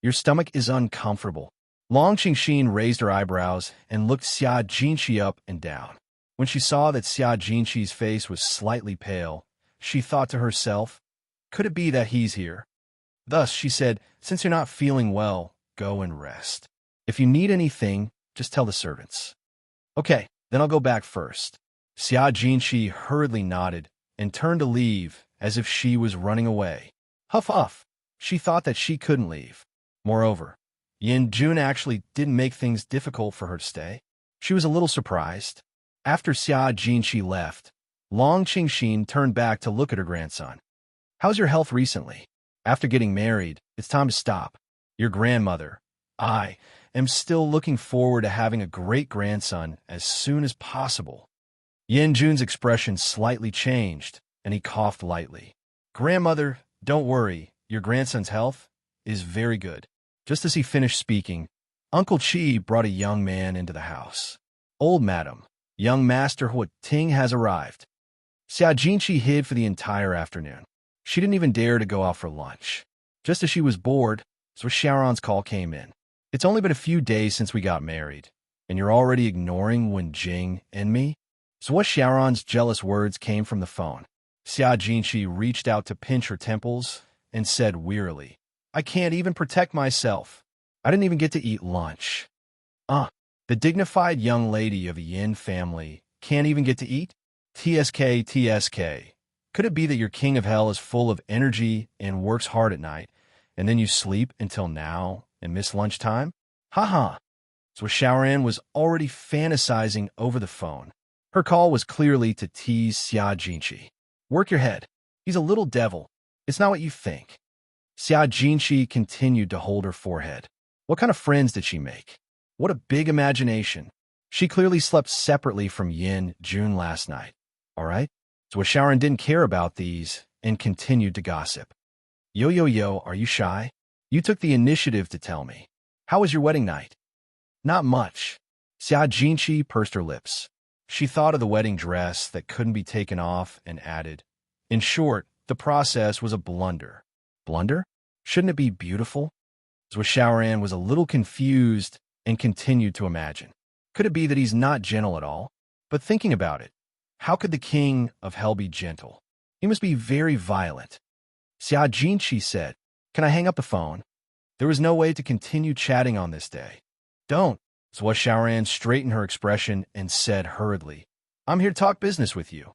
"Your stomach is uncomfortable." Long Qingxin raised her eyebrows and looked Xia Jinqi up and down. When she saw that Xia Jinqi's face was slightly pale, she thought to herself, could it be that he's here? Thus, she said, "Since you're not feeling well, go and rest. If you need anything, just tell the servants." "Okay, then I'll go back first." Xia Jinqi hurriedly nodded and turned to leave as if she was running away. Huff huff, she thought that she couldn't leave. Moreover, Yin Jun actually didn't make things difficult for her to stay. She was a little surprised. After Xia Jinqi left, Long Qingxin turned back to look at her grandson. "How's your health recently? After getting married, it's time to stop. Your grandmother, I am still looking forward to having a great-grandson as soon as possible." Yin Jun's expression slightly changed, and he coughed lightly. "Grandmother, don't worry, your grandson's health is very good." Just as he finished speaking, Uncle Chi brought a young man into the house. "Old madam, young Master Hua Ting has arrived." Xia Jinqi hid for the entire afternoon. She didn't even dare to go out for lunch. Just as she was bored, so Xiaoran's call came in. "It's only been a few days since we got married, and you're already ignoring Wen Jing and me?" So what Xiaoran's jealous words came from the phone. Xia Jinqi reached out to pinch her temples and said wearily, "I can't even protect myself. I didn't even get to eat lunch." The dignified young lady of a Yin family can't even get to eat? TSK, TSK. Could it be that your king of hell is full of energy and works hard at night, and then you sleep until now and miss lunchtime? Ha. So Xiaoran was already fantasizing over the phone. Her call was clearly to tease Xia Jinqi. "Work your head. He's a little devil. It's not what you think." Xia Jinqi continued to hold her forehead. What kind of friends did she make? What a big imagination. She clearly slept separately from Yin Jun last night. All right? So Xiaoran didn't care about these and continued to gossip. Yo, are you shy? You took the initiative to tell me. How was your wedding night? Not much. Xia Jinqi pursed her lips. She thought of the wedding dress that couldn't be taken off and added, in short, the process was a blunder. Blunder? Shouldn't it be beautiful? Xiaoran was a little confused and continued to imagine. Could it be that he's not gentle at all? But thinking about it, how could the king of hell be gentle? He must be very violent. Xia Jinqi said, "Can I hang up the phone?" There was no way to continue chatting on this day. Don't. Xiaoran straightened her expression and said hurriedly, "I'm here to talk business with you."